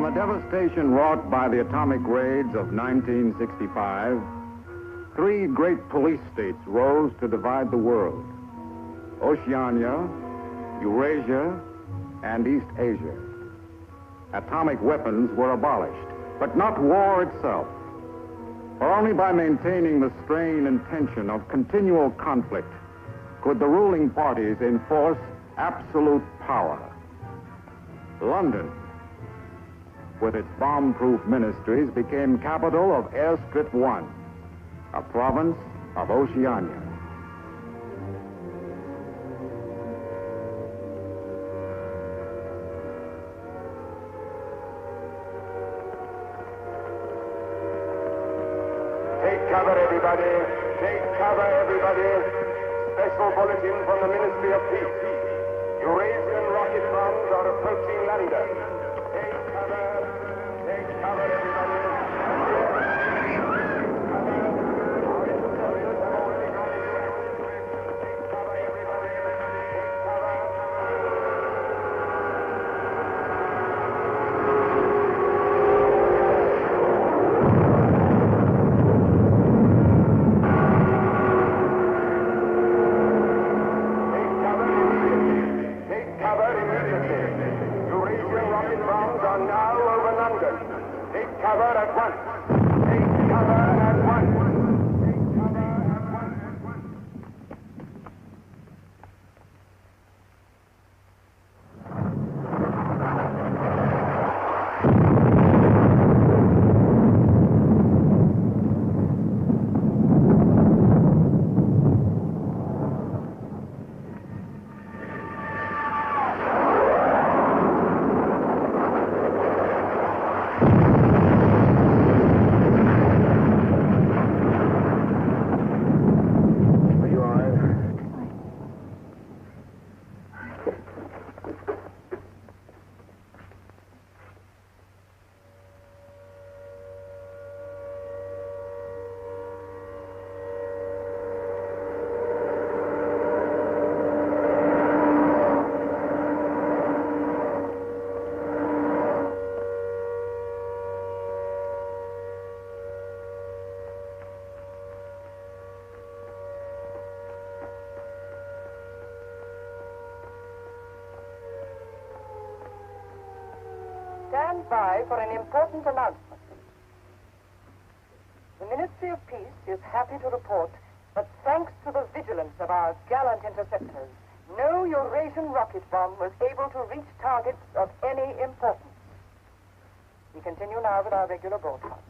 the devastation wrought by the atomic raids of 1965, three great police states rose to divide the world: Oceania, Eurasia, and East Asia. Atomic weapons were abolished, but not war itself. For only by maintaining the strain and tension of continual conflict could the ruling parties enforce absolute power. London, with its bomb-proof ministries, became capital of Airstrip 1, a province of Oceania. Take cover, everybody. Take cover, everybody. Special bulletin from the Ministry of Peace. Eurasian rocket bombs are approaching London. Take cover. Take cover, everybody. Stand by for an important announcement. The Ministry of Peace is happy to report that thanks to the vigilance of our gallant interceptors, no Eurasian rocket bomb was able to reach targets of any importance. We continue now with our regular broadcast.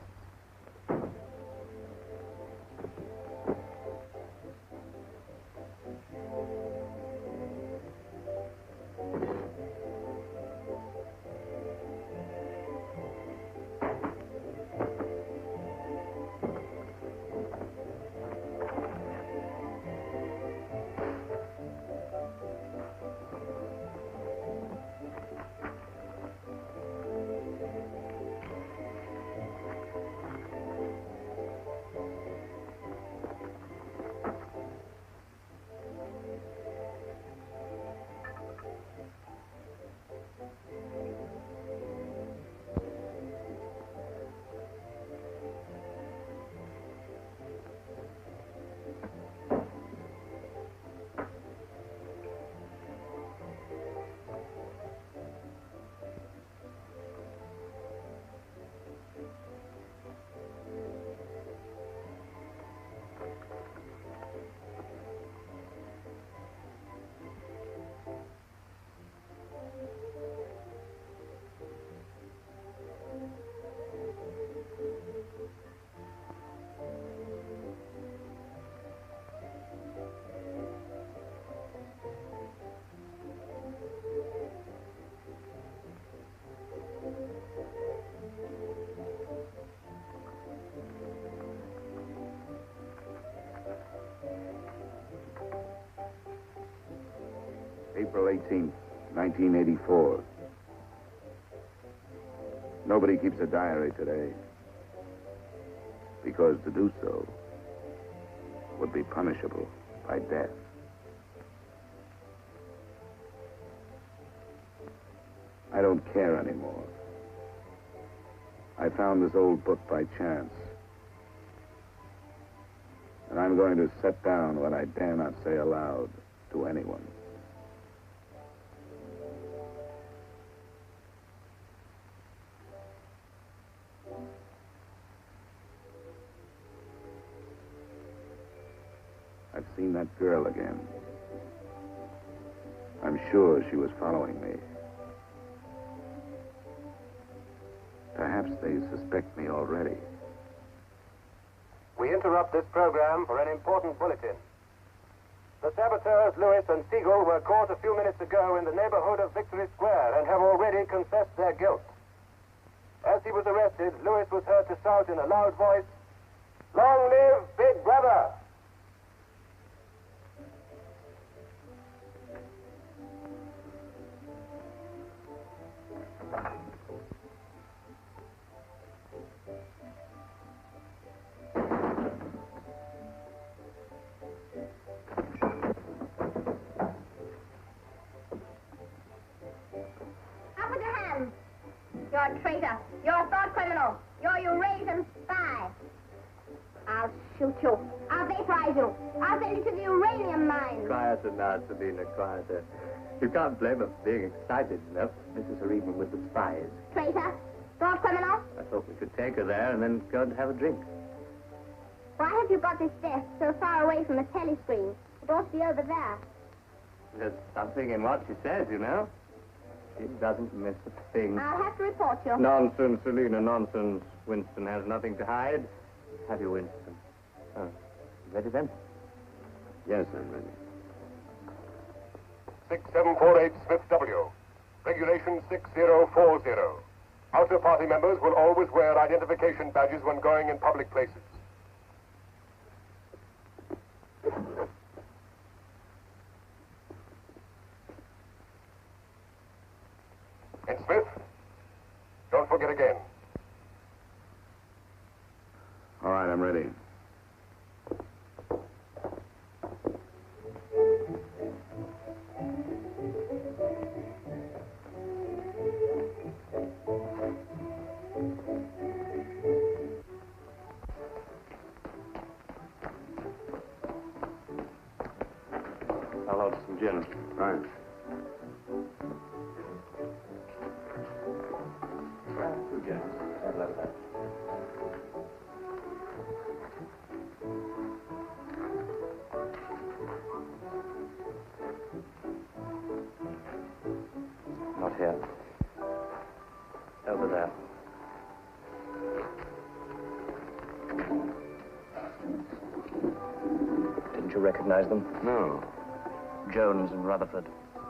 April 18th, 1984. Nobody keeps a diary today, because to do so would be punishable by death. I don't care anymore. I found this old book by chance. And I'm going to set down what I dare not say aloud to anyone. I've seen that girl again. I'm sure she was following me. Perhaps they suspect me already. We interrupt this program for an important bulletin. The saboteurs Lewis and Siegel were caught a few minutes ago in the neighborhood of Victory Square and have already confessed their guilt. As he was arrested, Lewis was heard to shout in a loud voice, "Long live Big Brother!" You're a traitor. You're a thought criminal. You're a Eurasian spy. I'll shoot you. I'll vaporize you. I'll send you to the uranium mine. Quieter now, Sabina, quieter. You can't blame her for being excited enough. Mrs. Hariman with the spies. Traitor. Thought criminal. I thought we could take her there and then go and have a drink. Why have you got this desk so far away from the telescreen? It ought to be over there. There's something in what she says, you know. She doesn't miss a thing. I'll have to report you. Nonsense, Selina, nonsense. Winston has nothing to hide. Have you, Winston? Oh, ready then? Yes, I'm ready. 6748 Smith W. Regulation 6040. Outer party members will always wear identification badges when going in public places. And Smith, don't forget again. All right, I'm ready. I'll order some gin. Right. Gin. I'd love that. Not here. Over there. Didn't you recognize them? No, Jones and Rutherford.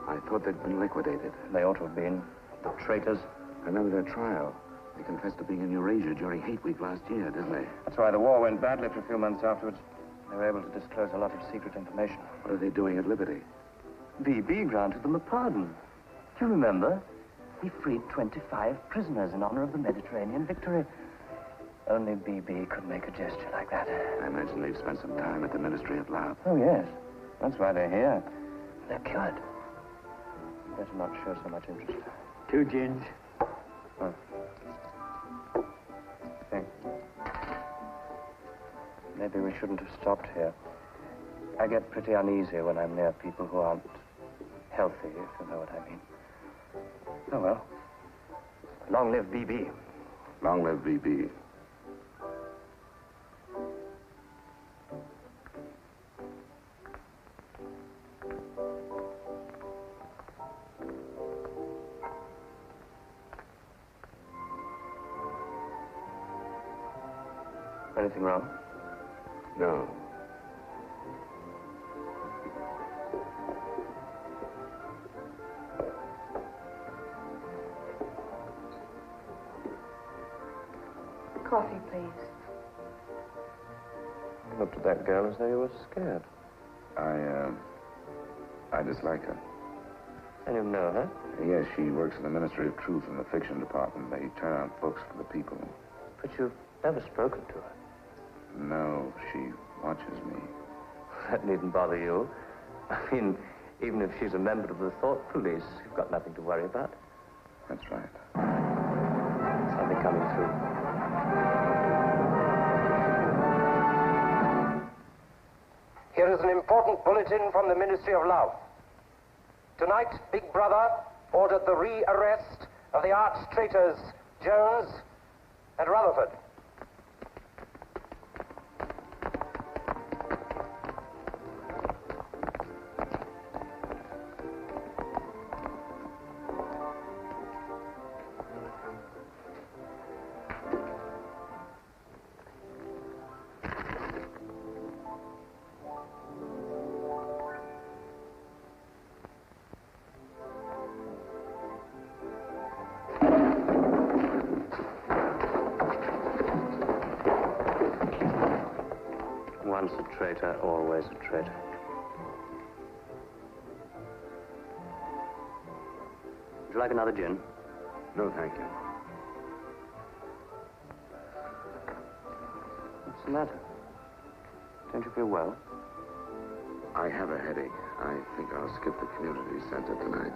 I thought they'd been liquidated. They ought to have been. The traitors. I remember their trial. They confessed to being in Eurasia during Hate Week last year, didn't they? That's why the war went badly for a few months afterwards. They were able to disclose a lot of secret information. What are they doing at Liberty? BB granted them a pardon. Do you remember? He freed 25 prisoners in honor of the Mediterranean victory. Only BB could make a gesture like that. I imagine they've spent some time at the Ministry of Love. Oh, yes. That's why they're here. They're cured. Better not show so much interest. 2 gins. Oh. Thanks. Maybe we shouldn't have stopped here. I get pretty uneasy when I'm near people who aren't healthy, if you know what I mean. Oh, well. Long live BB. Long live BB. Anything wrong? No. Coffee, please. You looked at that girl as though you were scared. I dislike her. And you know her? Yes, she works in the Ministry of Truth in the fiction department. They turn out books for the people. But you've never spoken to her. No, she watches me. That needn't bother you. I mean, even if she's a member of the thought police, you've got nothing to worry about. That's right. Something coming through. Here is an important bulletin from the Ministry of Love. Tonight, Big Brother ordered the re-arrest of the arch traitors Jones and Rutherford. Once a traitor, always a traitor. Would you like another gin? No, thank you. What's the matter? Don't you feel well? I have a headache. I think I'll skip the community center tonight.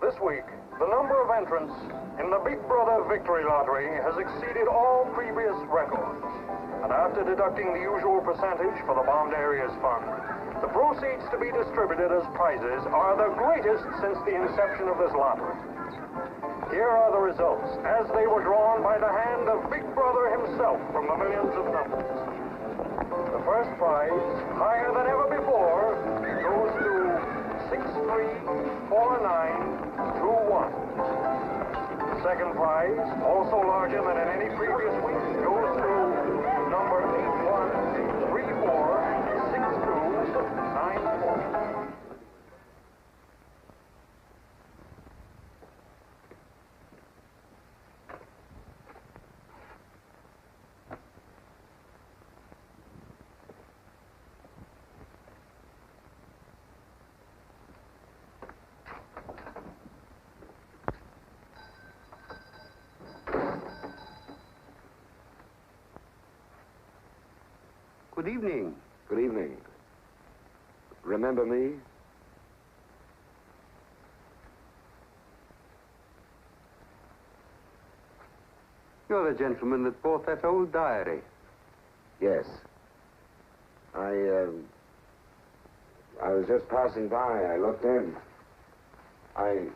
This week, the number of entrants in the Big Brother Victory Lottery has exceeded all previous records. And after deducting the usual percentage for the Bombed Areas Fund, the proceeds to be distributed as prizes are the greatest since the inception of this lottery. Here are the results, as they were drawn by the hand of Big Brother himself from the millions of numbers. The first prize, higher than ever before, goes to 634921. The second prize, also larger than in any previous week, goes to number 81346294. Good evening. Good evening. Remember me? You're the gentleman that bought that old diary. Yes. I was just passing by. I looked in. I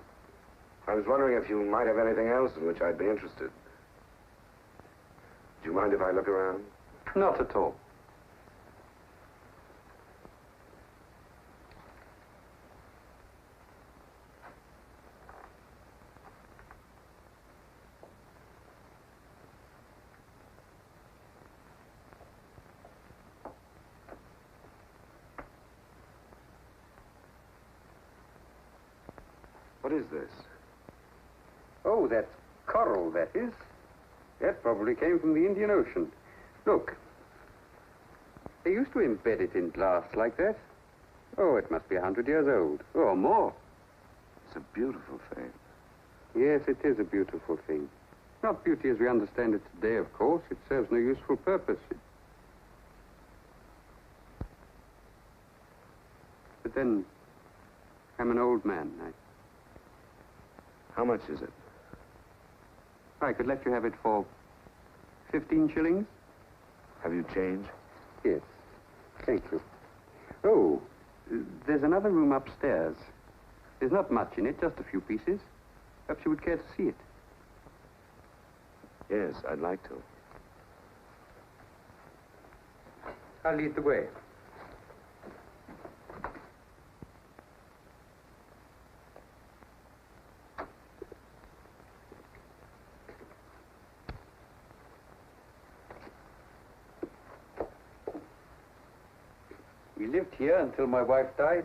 was wondering if you might have anything else in which I'd be interested. Do you mind if I look around? Not at all. What is this? Oh, that's coral, that is. That probably came from the Indian Ocean. Look. They used to embed it in glass like that. Oh, it must be 100 years old, or more. It's a beautiful thing. Yes, it is a beautiful thing. Not beauty as we understand it today, of course. It serves no useful purpose. But then, I'm an old man. How much is it? I could let you have it for 15 shillings. Have you changed? Yes. Thank you. Oh, there's another room upstairs. There's not much in it, just a few pieces. Perhaps you would care to see it. Yes, I'd like to. I'll lead the way. We lived here until my wife died.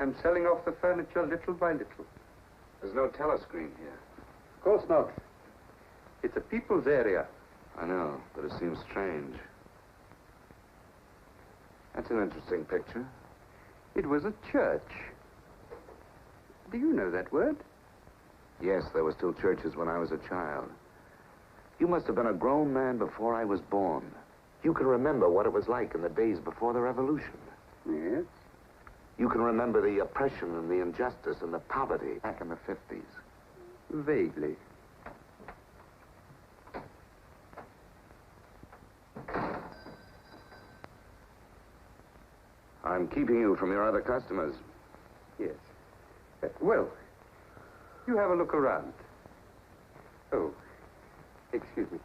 I'm selling off the furniture little by little. There's no telescreen here. Of course not. It's a people's area. I know, but it seems strange. That's an interesting picture. It was a church. Do you know that word? Yes, there were still churches when I was a child. You must have been a grown man before I was born. You can remember what it was like in the days before the revolution. Yes? You can remember the oppression and the injustice and the poverty back in the 50s. Vaguely. I'm keeping you from your other customers. Yes. Well, you have a look around. Oh, excuse me.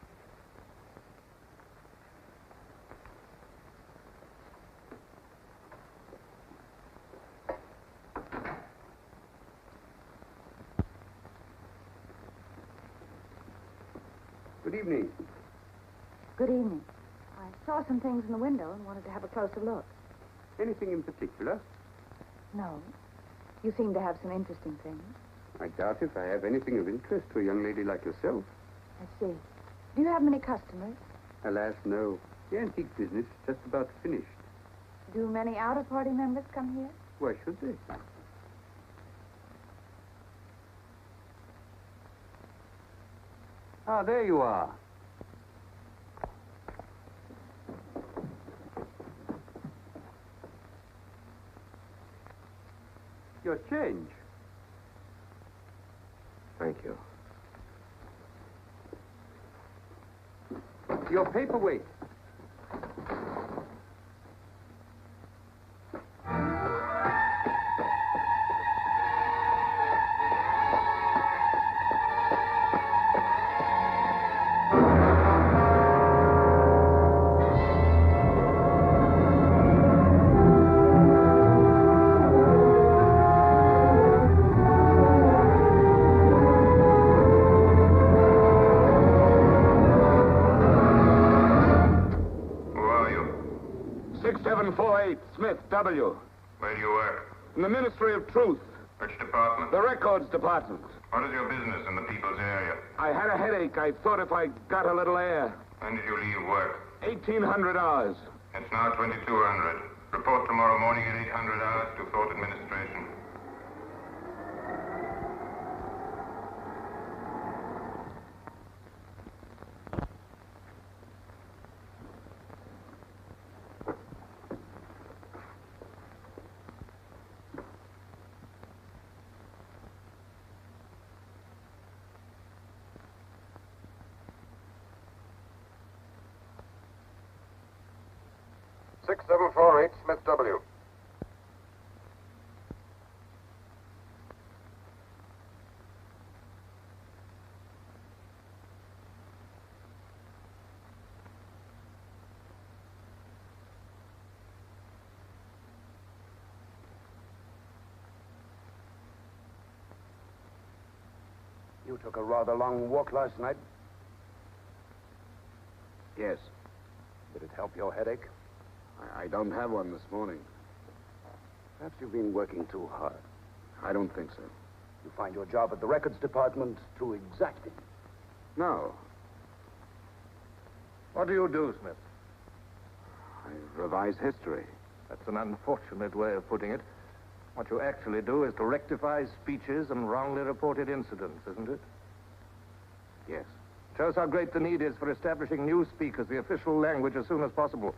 Good evening. Good evening. I saw some things in the window and wanted to have a closer look. Anything in particular? No. You seem to have some interesting things. I doubt if I have anything of interest to a young lady like yourself. I see. Do you have many customers? Alas, no. The antique business is just about finished. Do many outer-party members come here? Why should they? Ah, there you are. Your change. Thank you. Your paperweight. Smith, W. Where do you work? In the Ministry of Truth. Which department? The Records Department. What is your business in the people's area? I had a headache. I thought if I got a little air. When did you leave work? 1,800 hours. It's now 2200. Report tomorrow morning at 800 hours to Thought Administration. Smith W. You took a rather long walk last night. Yes. Did it help your headache? I don't have one this morning. Perhaps you've been working too hard. I don't think so. You find your job at the records department too exacting. No. What do you do, Smith? I revise history. That's an unfortunate way of putting it. What you actually do is to rectify speeches and wrongly reported incidents, isn't it? Yes. Shows how great the need is for establishing newspeak as the official language as soon as possible.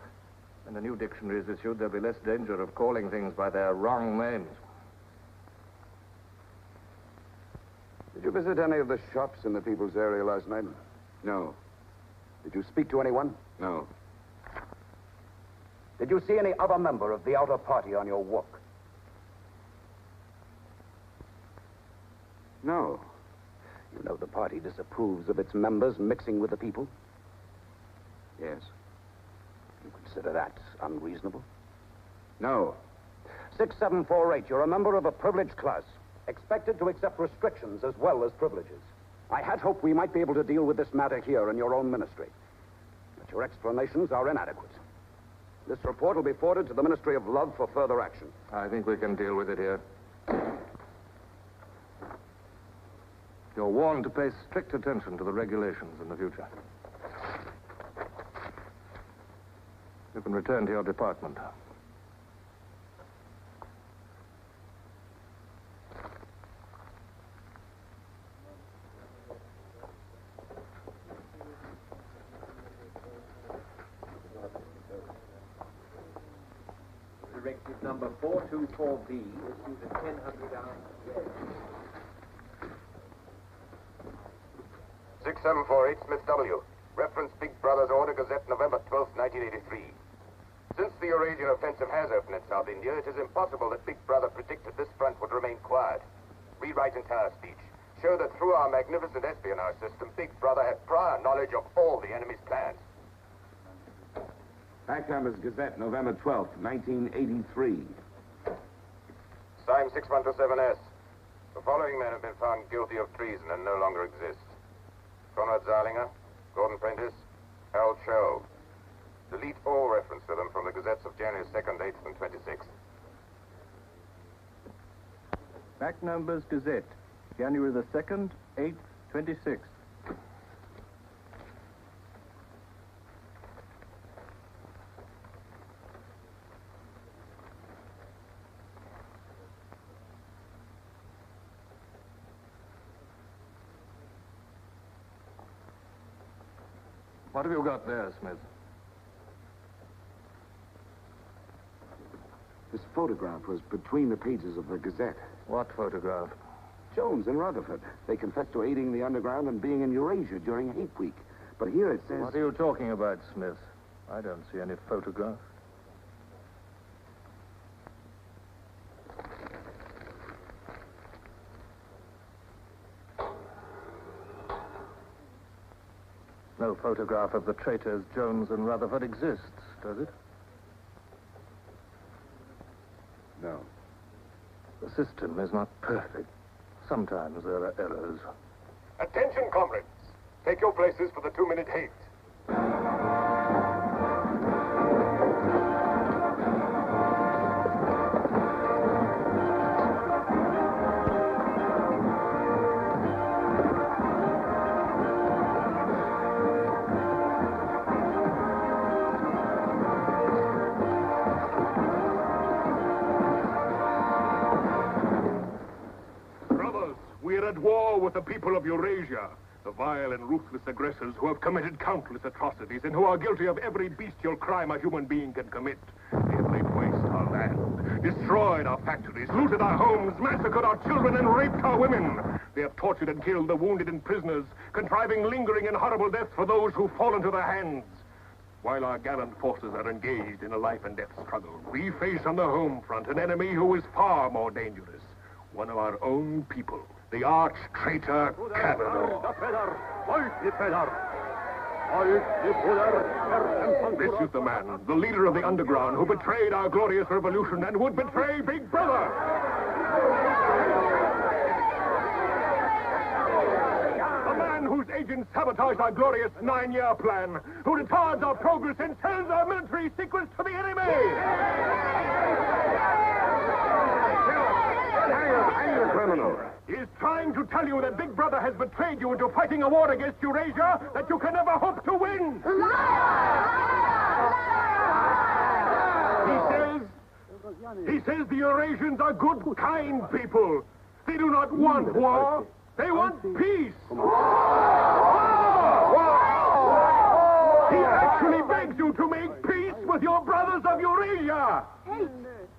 When the new dictionary is issued, there'll be less danger of calling things by their wrong names. Did you visit any of the shops in the people's area last night? No. Did you speak to anyone? No. Did you see any other member of the outer party on your walk? No. You know the party disapproves of its members mixing with the people? Yes. You consider that unreasonable? No. 6748, you're a member of a privileged class, expected to accept restrictions as well as privileges. I had hoped we might be able to deal with this matter here in your own ministry. But your explanations are inadequate. This report will be forwarded to the Ministry of Love for further action. I think we can deal with it here. You're warned to pay strict attention to the regulations in the future. You can return to your department. Directive number 424B, issued at 1000 hours. 6748 Smith W. Reference Big Brother's Order Gazette, November 12, 1983. Since the Eurasian offensive has opened in South India, it is impossible that Big Brother predicted this front would remain quiet. Rewrite entire speech. Show that through our magnificent espionage system, Big Brother had prior knowledge of all the enemy's plans. Backnumbers Gazette, November 12th, 1983. Signed 6127S. The following men have been found guilty of treason and no longer exist. Conrad Zarlinger, Gordon Prentice, Harold Sherrill. Delete all reference to them from the gazettes of January 2nd, 8th, and 26th. Back numbers Gazette, January the 2nd, 8th, 26th. What have you got there, Smith? This photograph was between the pages of the Gazette. What photograph? Jones and Rutherford. They confessed to aiding the underground and being in Eurasia during Hate Week. But here it says... What are you talking about, Smith? I don't see any photograph. No photograph of the traitors Jones and Rutherford exists, does it? No. The system is not perfect. Sometimes there are errors. Attention, comrades. Take your places for the 2-minute hate. At war with the people of Eurasia, the vile and ruthless aggressors who have committed countless atrocities and who are guilty of every bestial crime a human being can commit. They have laid waste our land, destroyed our factories, looted our homes, massacred our children, and raped our women. They have tortured and killed the wounded and prisoners, contriving lingering and horrible deaths for those who fall into their hands. While our gallant forces are engaged in a life and death struggle, we face on the home front an enemy who is far more dangerous. One of our own people. The arch-traitor Cavanaugh. This is the man, the leader of the underground, who betrayed our glorious revolution and would betray Big Brother. The man whose agents sabotaged our glorious 9-year plan, who retards our progress and sells our military secrets to the enemy. Hang the criminal. He is trying to tell you that Big Brother has betrayed you into fighting a war against Eurasia that you can never hope to win. He says the Eurasians are good, kind people. They do not want war. They want peace. He actually begs you to make peace with your brothers of Eurasia. Hate!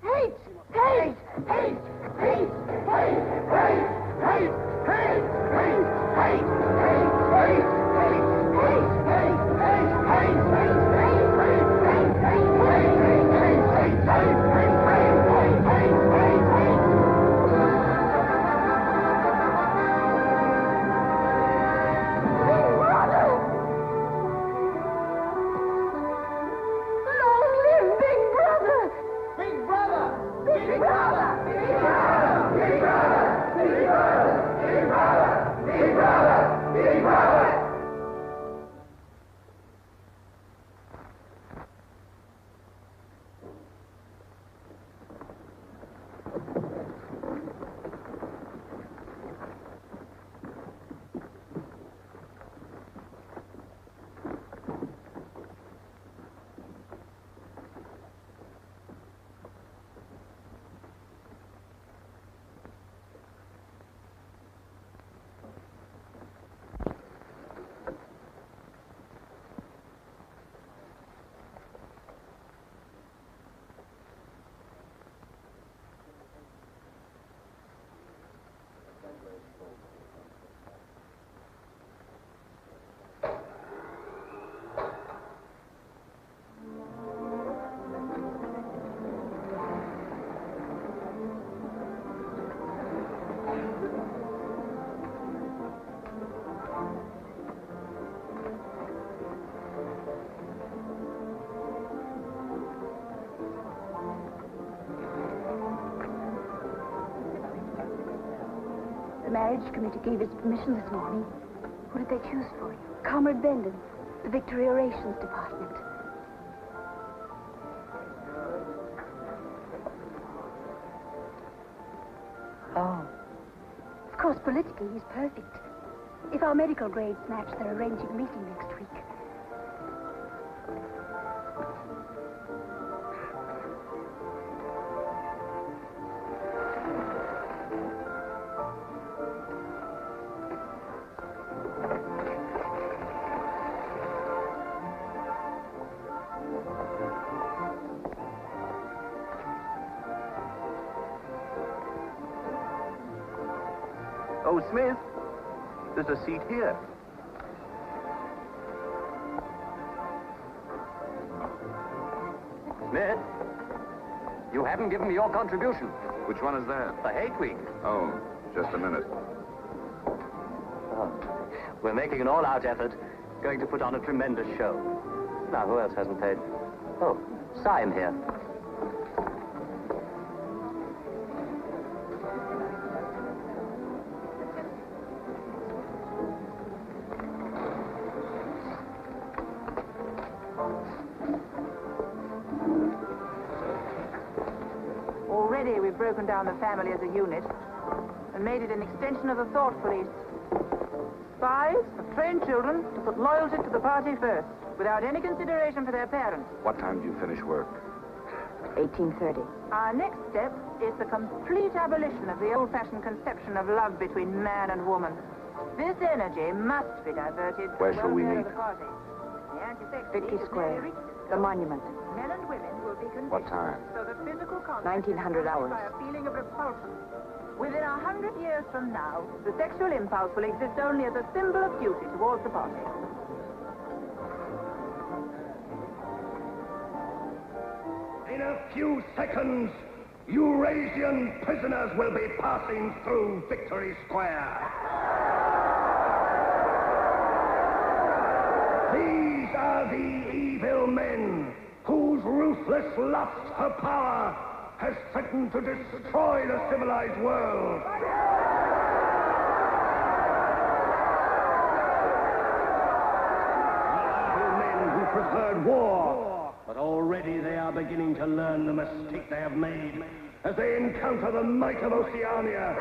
Hate! Hate! Hate! Hate! Hate! Hate! Hate! Hate! Hate! Hate! Hate! Long live Big Brother! Big Brother! Big Brother! marriage committee gave its permission this morning. Who did they choose for you? Comrade Benden, the Victory Orations Department. Oh. Of course, politically, he's perfect. If our medical grades match, they're arranging a meeting next week. Oh, Smith, there's a seat here. Smith, you haven't given me your contribution. Which one is that? The Hate Week. Oh, just a minute. Oh, we're making an all-out effort, going to put on a tremendous show. Now, who else hasn't paid? Oh, Syme here. Already we've broken down the family as a unit and made it an extension of the thought police. Spies have trained children to put loyalty to the party first, without any consideration for their parents. What time do you finish work? 18:30. Our next step is the complete abolition of the old-fashioned conception of love between man and woman. This energy must be diverted to Where the shall we welfare meet? of the party. The anti-sex Vicky league has Square, nearly reached its the goal. monument. Men and women will be conditioned What time? so that physical contact 1900 is hours. by a feeling of repulsion. Within 100 years from now, the sexual impulse will exist only as a symbol of duty towards the party. In a few seconds, Eurasian prisoners will be passing through Victory Square. These are the evil men whose ruthless lust for power has threatened to destroy the civilized world. Evil men who preferred war, but already they are beginning to learn the mistake they have made as they encounter the might of Oceania.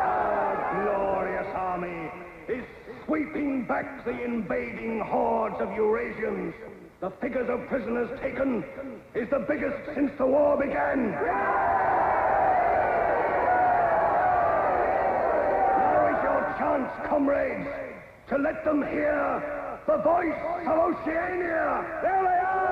Our glorious army is sweeping back the invading hordes of Eurasians. The figures of prisoners taken is the biggest since the war began. Now is your chance, comrades, to let them hear the voice of Oceania. There they are!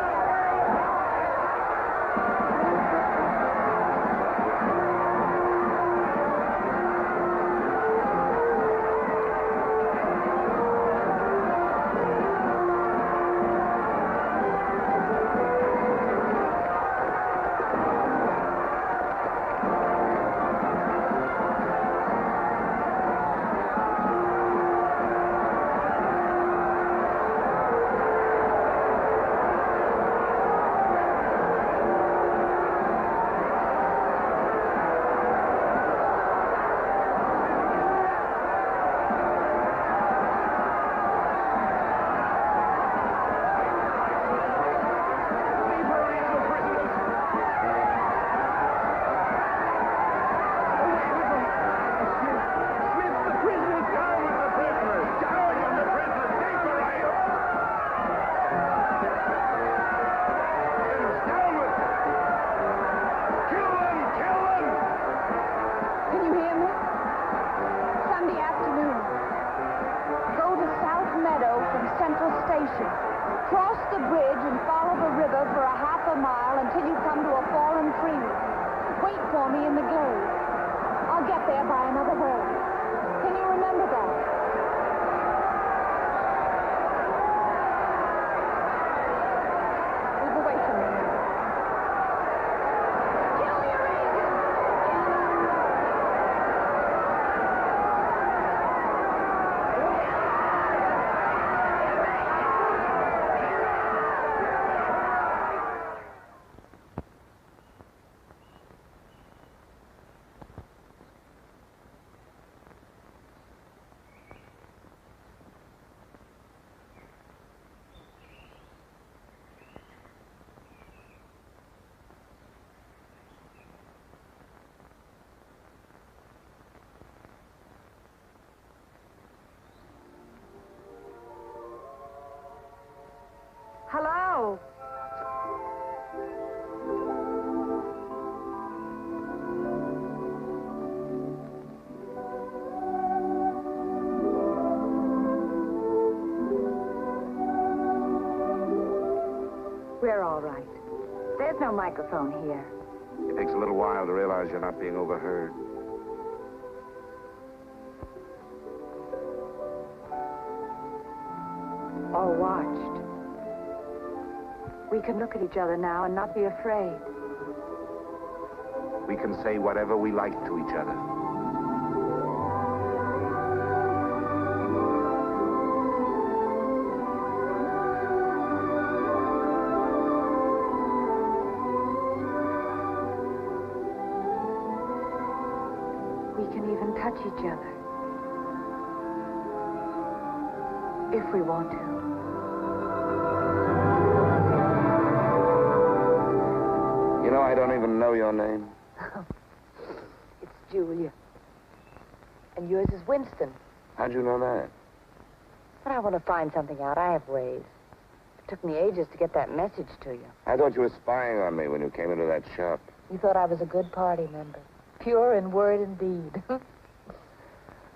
Cross the bridge and follow the river for a half a mile until you come to a fallen tree. Wait for me in the glade. I'll get there by another boat. Can you remember that? Move away from me. Kill the Eurasians! We're all right. There's no microphone here. It takes a little while to realize you're not being overheard. Or watched. We can look at each other now and not be afraid. We can say whatever we like to each other. We can even touch each other. If we want to. You know, I don't even know your name. It's Julia. And yours is Winston. How'd you know that? But I want to find something out. I have ways. It took me ages to get that message to you. I thought you were spying on me when you came into that shop. You thought I was a good party member. Pure in word and deed.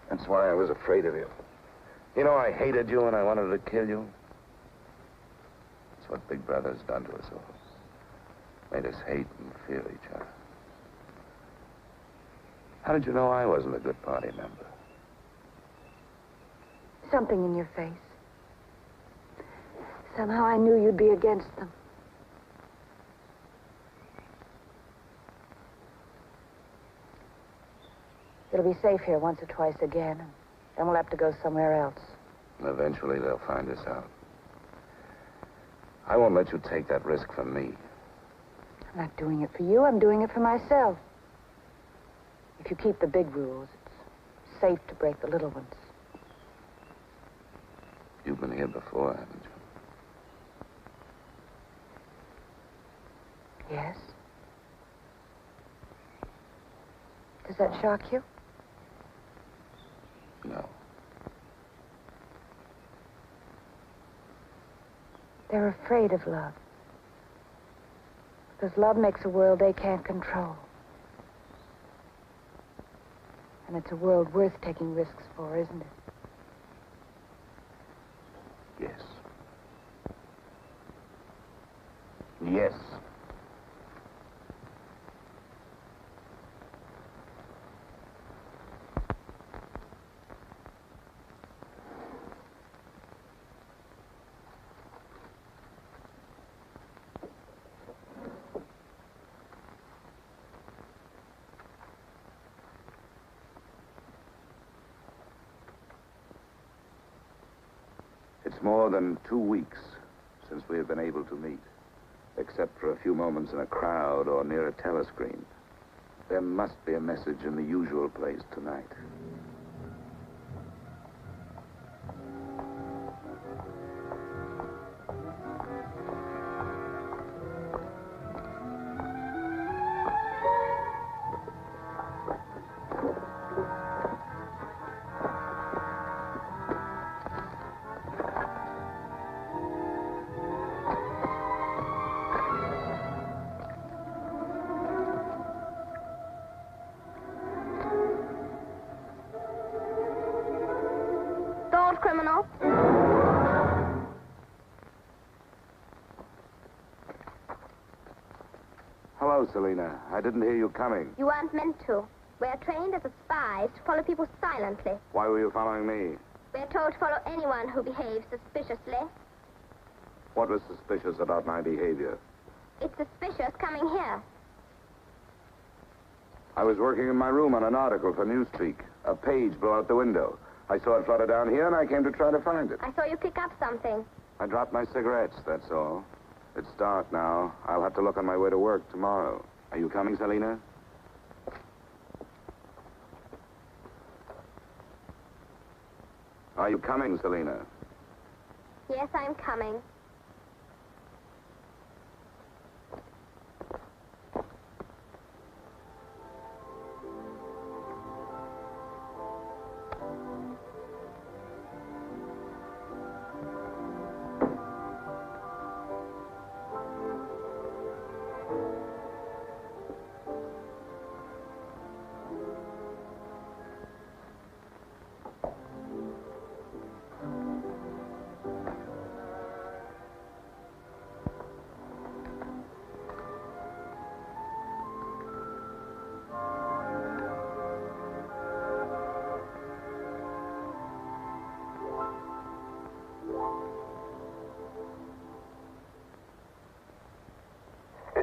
That's why I was afraid of you. You know, I hated you and I wanted to kill you. That's what Big Brother's done to us all. Made us hate and fear each other. How did you know I wasn't a good party member? Something in your face. Somehow I knew you'd be against them. It'll be safe here once or twice again, and then we'll have to go somewhere else. And eventually they'll find us out. I won't let you take that risk for me. I'm not doing it for you. I'm doing it for myself. If you keep the big rules, it's safe to break the little ones. You've been here before, haven't you? Yes. Does that shock you? No. They're afraid of love. Because love makes a world they can't control. And it's a world worth taking risks for, isn't it? Yes. Yes. It's more than 2 weeks since we have been able to meet, except for a few moments in a crowd or near a telescreen. There must be a message in the usual place tonight. Criminal. Hello, Selena. I didn't hear you coming. You weren't meant to. We're trained as spies to follow people silently. Why were you following me? We're told to follow anyone who behaves suspiciously. What was suspicious about my behavior? It's suspicious coming here. I was working in my room on an article for Newspeak. A page blew out the window. I saw it flutter down here, and I came to try to find it. I saw you pick up something. I dropped my cigarettes, that's all. It's dark now. I'll have to look on my way to work tomorrow. Are you coming, Selena? Are you coming, Selena? Yes, I'm coming.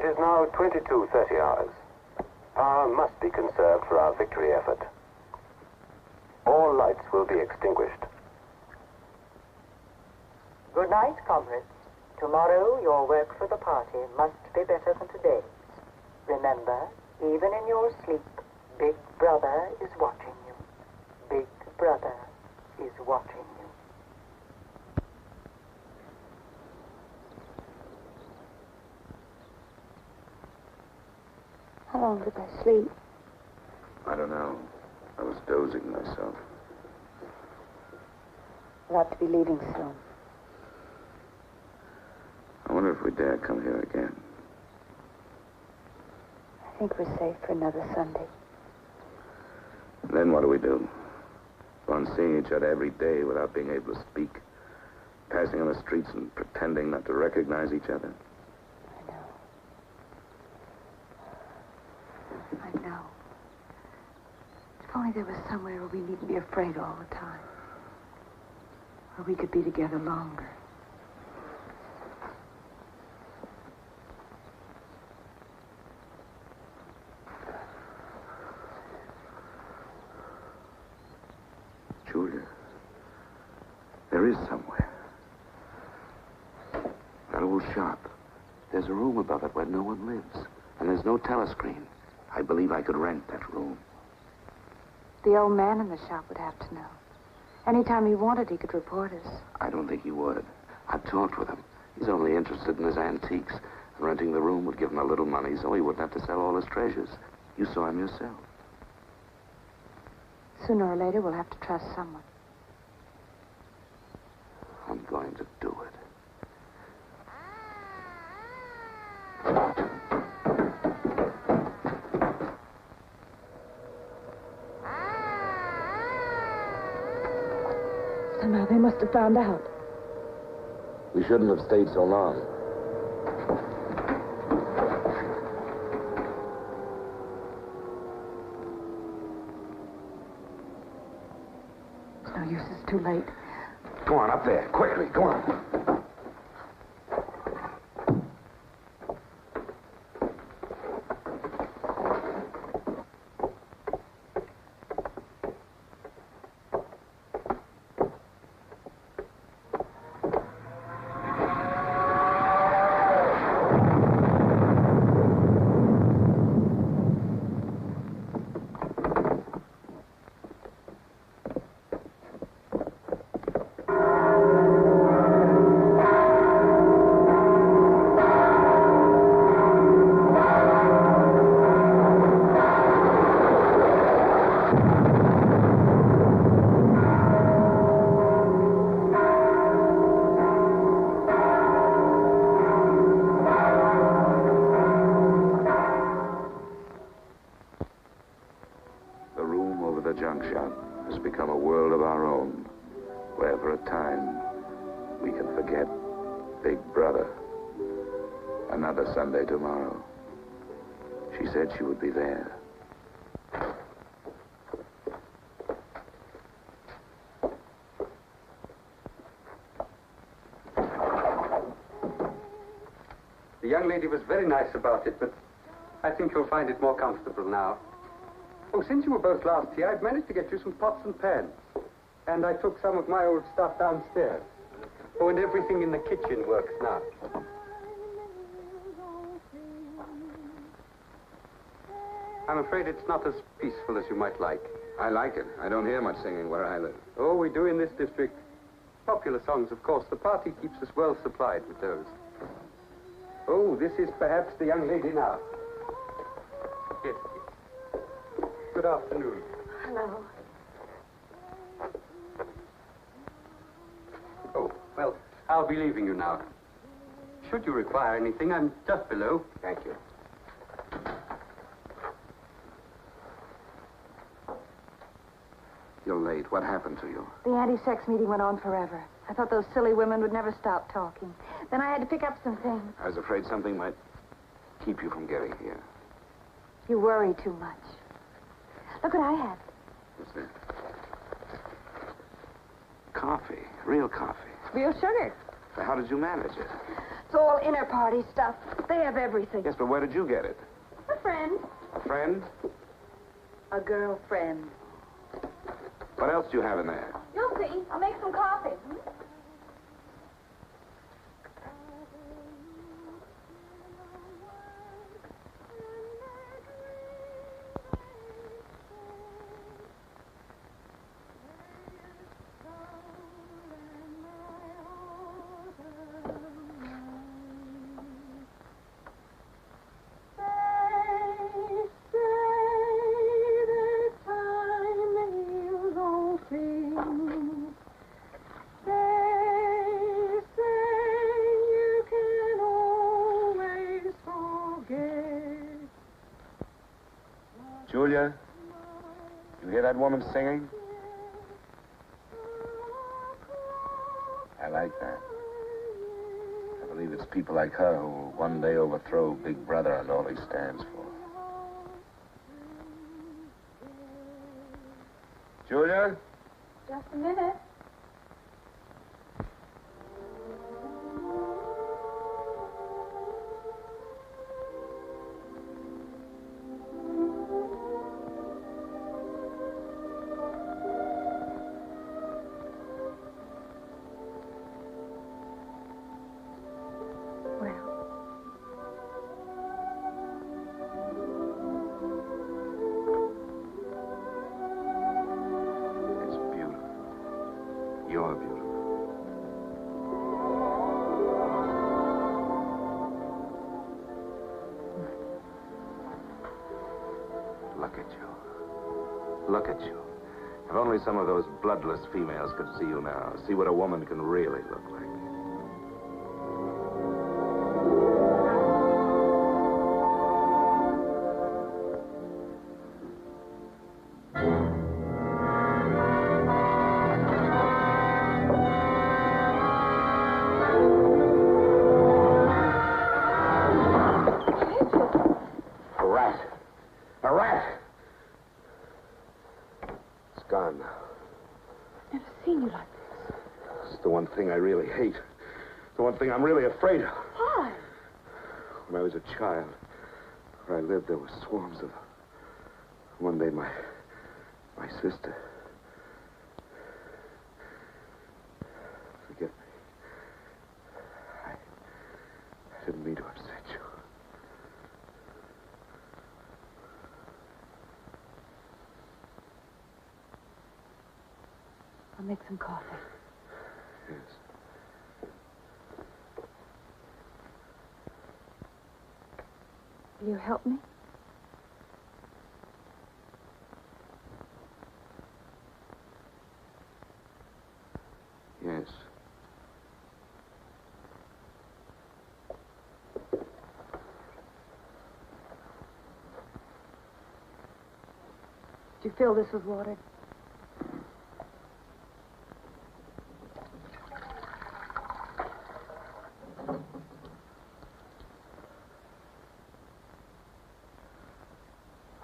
It is now 22:30 hours. Power must be conserved for our victory effort. All lights will be extinguished. Good night, comrades. Tomorrow, your work for the party must be better than today's. Remember, even in your sleep, Big Brother is watching you. Big Brother is watching you. How long did I sleep? I don't know. I was dozing myself. We'll have to be leaving soon. I wonder if we dare come here again. I think we're safe for another Sunday. Then what do we do? Go on seeing each other every day without being able to speak, passing on the streets and pretending not to recognize each other. I know. If only there was somewhere where we needn't be afraid all the time. Where we could be together longer. Julia, there is somewhere. That old shop. There's a room above it where no one lives. And there's no telescreen. I believe I could rent that room. The old man in the shop would have to know. Anytime he wanted, he could report us. I don't think he would. I've talked with him. He's only interested in his antiques. And renting the room would give him a little money so he wouldn't have to sell all his treasures. You saw him yourself. Sooner or later, we'll have to trust someone. I'm going to do it. Somehow they must have found out. We shouldn't have stayed so long. It's no use, it's too late. Go on, up there. Quickly, go on. Sunday tomorrow. She said she would be there. The young lady was very nice about it, but I think you'll find it more comfortable now. Oh, since you were both last here, I've managed to get you some pots and pans. And I took some of my old stuff downstairs. Oh, and everything in the kitchen works now. I'm afraid it's not as peaceful as you might like. I like it. I don't hear much singing where I live. Oh, we do in this district. Popular songs, of course. The party keeps us well supplied with those. Oh, this is perhaps the young lady now. Yes. Good afternoon. Hello. Oh, well, I'll be leaving you now. Should you require anything, I'm just below. Thank you. You're late. What happened to you? The anti-sex meeting went on forever. I thought those silly women would never stop talking. Then I had to pick up some things. I was afraid something might keep you from getting here. You worry too much. Look what I have. What's that? Coffee. Real coffee. Real sugar. So how did you manage it? It's all inner party stuff. They have everything. Yes, but where did you get it? A friend. A friend? A girlfriend. What else do you have in there? You'll see. I'll make some coffee. Julia, you hear that woman singing? I like that. I believe it's people like her who will one day overthrow Big Brother and all he stands for. Julia? Just a minute. You're beautiful. Look at you. Look at you. If only some of those bloodless females could see you now, see what a woman can really look like. I really hate. The one thing I'm really afraid of. Why? When I was a child, where I lived, there were swarms of them. One day, my sister. Forgive me. I didn't mean to upset you. I'll make some coffee. Yes. Will you help me? Yes. Did you fill this with water?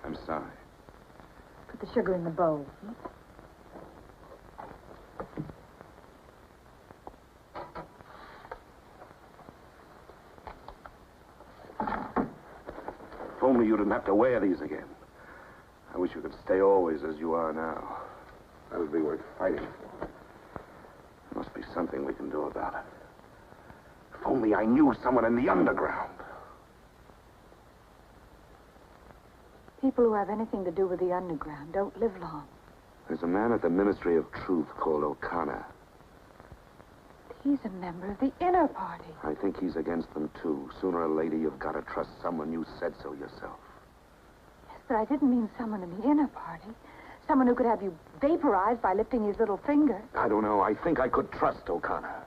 I'm sorry. Put the sugar in the bowl. If only you didn't have to wear these again. I wish you could stay always as you are now. That would be worth fighting for. There must be something we can do about it. If only I knew someone in the underground. People who have anything to do with the underground don't live long. There's a man at the Ministry of Truth called O'Connor. He's a member of the inner party. I think he's against them, too. Sooner or later, you've got to trust someone. You said so yourself. Yes, but I didn't mean someone in the inner party. Someone who could have you vaporized by lifting his little finger. I don't know. I think I could trust O'Connor.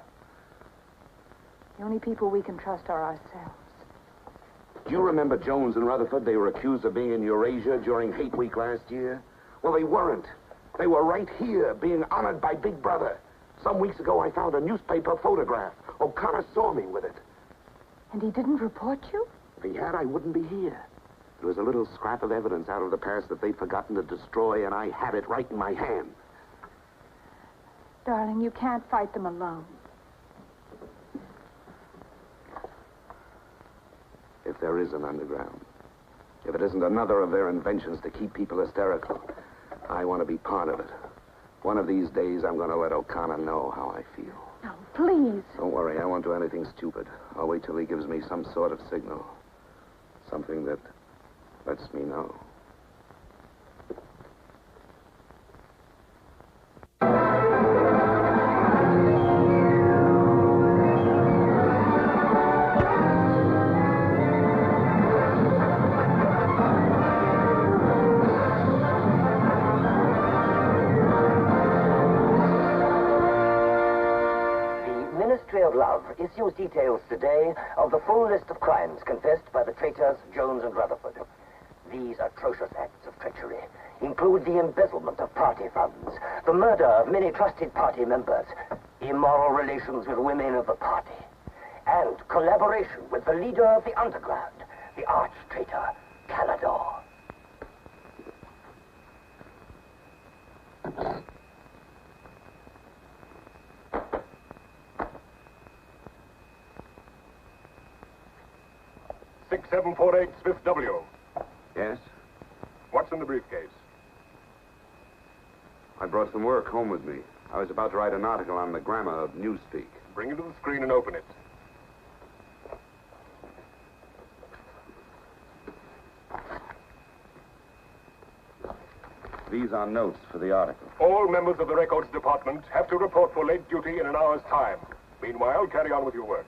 The only people we can trust are ourselves. Do you remember Jones and Rutherford? They were accused of being in Eurasia during Hate Week last year. Well, they weren't. They were right here, being honored by Big Brother. Some weeks ago, I found a newspaper photograph. O'Connor saw me with it. And he didn't report you? If he had, I wouldn't be here. It was a little scrap of evidence out of the past that they'd forgotten to destroy, and I had it right in my hand. Darling, you can't fight them alone. If there is an underground. If it isn't another of their inventions to keep people hysterical, I want to be part of it. One of these days, I'm going to let O'Connor know how I feel. No, please. Don't worry, I won't do anything stupid. I'll wait till he gives me some sort of signal. Something that lets me know. Issues details today of the full list of crimes confessed by the traitors Jones and Rutherford. These atrocious acts of treachery include the embezzlement of party funds, the murder of many trusted party members, immoral relations with women of the party, and collaboration with the leader of the underground, the arch-traitor Canador. .6748 Smith W. Yes? What's in the briefcase? I brought some work home with me. I was about to write an article on the grammar of newspeak. Bring it to the screen and open it. These are notes for the article. All members of the records department have to report for late duty in an hour's time. Meanwhile, carry on with your work.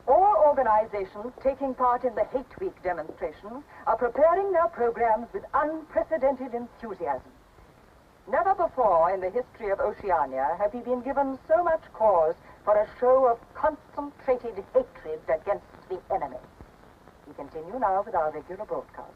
All organizations taking part in the Hate Week demonstrations are preparing their programs with unprecedented enthusiasm. Never before in the history of Oceania have we been given so much cause for a show of concentrated hatred against the enemy. We continue now with our regular broadcasts.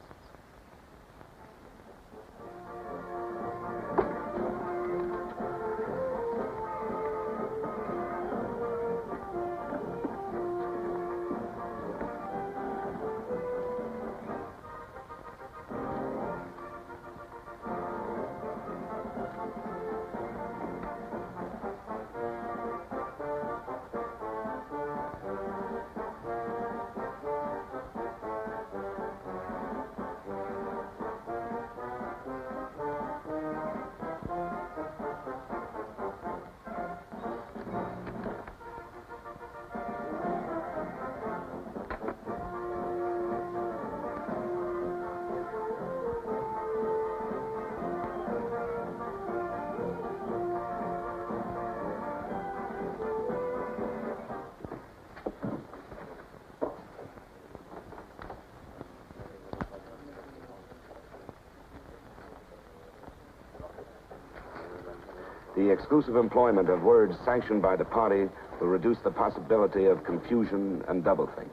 The exclusive employment of words sanctioned by the party will reduce the possibility of confusion and doublethink.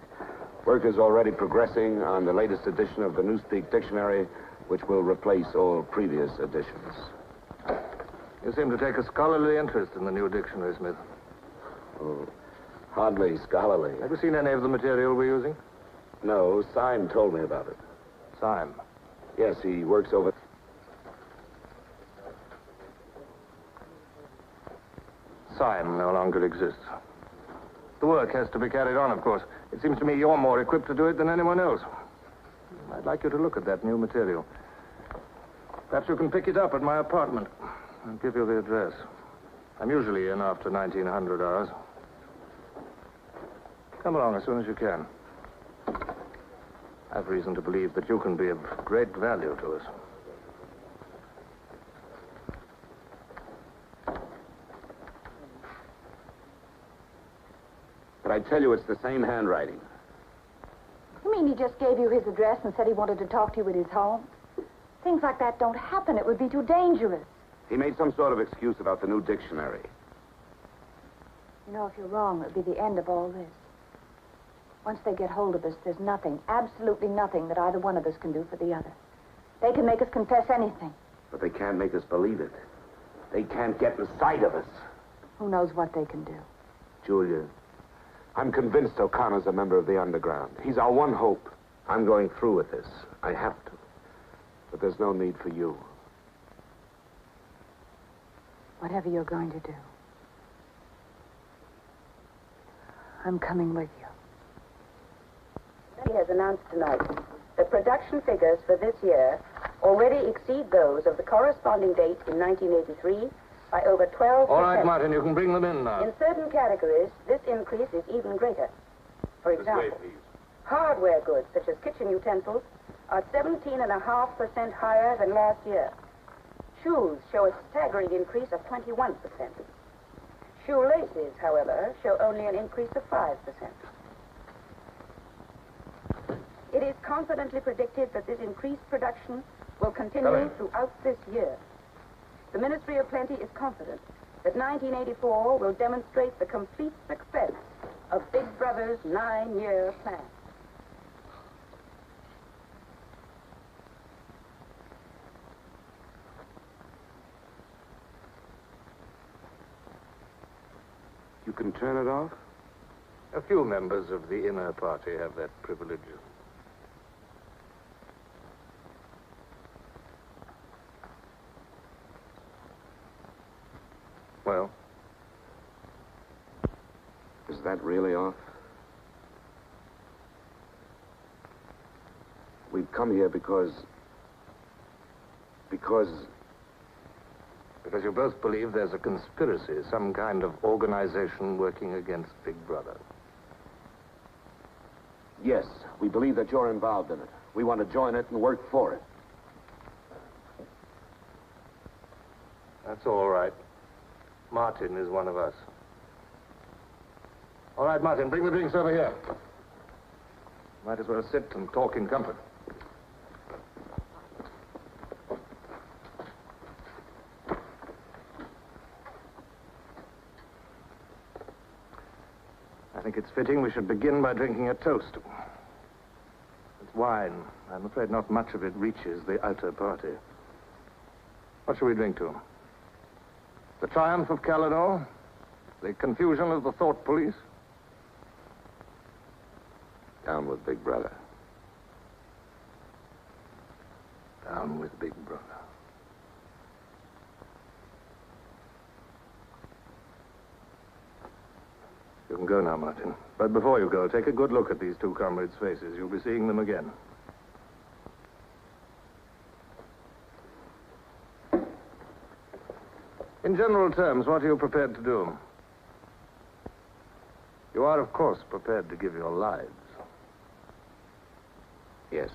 Work is already progressing on the latest edition of the Newspeak Dictionary, which will replace all previous editions. You seem to take a scholarly interest in the new dictionary, Smith. Oh, hardly scholarly. Have you seen any of the material we're using? No, Syme told me about it. Syme? Yes, he works over... Syme no longer exists. The work has to be carried on, of course. It seems to me you're more equipped to do it than anyone else. I'd like you to look at that new material. Perhaps you can pick it up at my apartment. I'll give you the address. I'm usually in after 1900 hours. Come along as soon as you can. I've reason to believe that you can be of great value to us. But I tell you, it's the same handwriting. You mean he just gave you his address and said he wanted to talk to you at his home? Things like that don't happen. It would be too dangerous. He made some sort of excuse about the new dictionary. You know, if you're wrong, it would be the end of all this. Once they get hold of us, there's nothing, absolutely nothing that either one of us can do for the other. They can make us confess anything. But they can't make us believe it. They can't get inside of us. Who knows what they can do? Julia, I'm convinced O'Connor's a member of the underground. He's our one hope. I'm going through with this. I have to. But there's no need for you. Whatever you're going to do, I'm coming with you. Party has announced tonight that production figures for this year already exceed those of the corresponding date in 1983 by over 12%. All right, Martin, you can bring them in now. In certain categories, this increase is even greater. For example, hardware goods such as kitchen utensils are 17.5% higher than last year. Shoes show a staggering increase of 21%. Shoelaces, however, show only an increase of 5%. It is confidently predicted that this increased production will continue throughout this year. The Ministry of Plenty is confident that 1984 will demonstrate the complete success of Big Brother's 9-year plan. You can turn it off? A few members of the inner party have that privilege. Well? Is that really off? We've come here because you both believe there's a conspiracy, some kind of organization working against Big Brother. Yes, we believe that you're involved in it. We want to join it and work for it. That's all right. Martin is one of us. All right, Martin, bring the drinks over here. Might as well sit and talk in comfort. I think it's fitting we should begin by drinking a toast. It's wine. I'm afraid not much of it reaches the outer party. What shall we drink to? The triumph of Calidor? The confusion of the thought police? Down with Big Brother. Down with Big Brother. You can go now, Martin. But before you go, take a good look at these two comrades' faces. You'll be seeing them again. In general terms, what are you prepared to do? You are, of course, prepared to give your lives. Yes.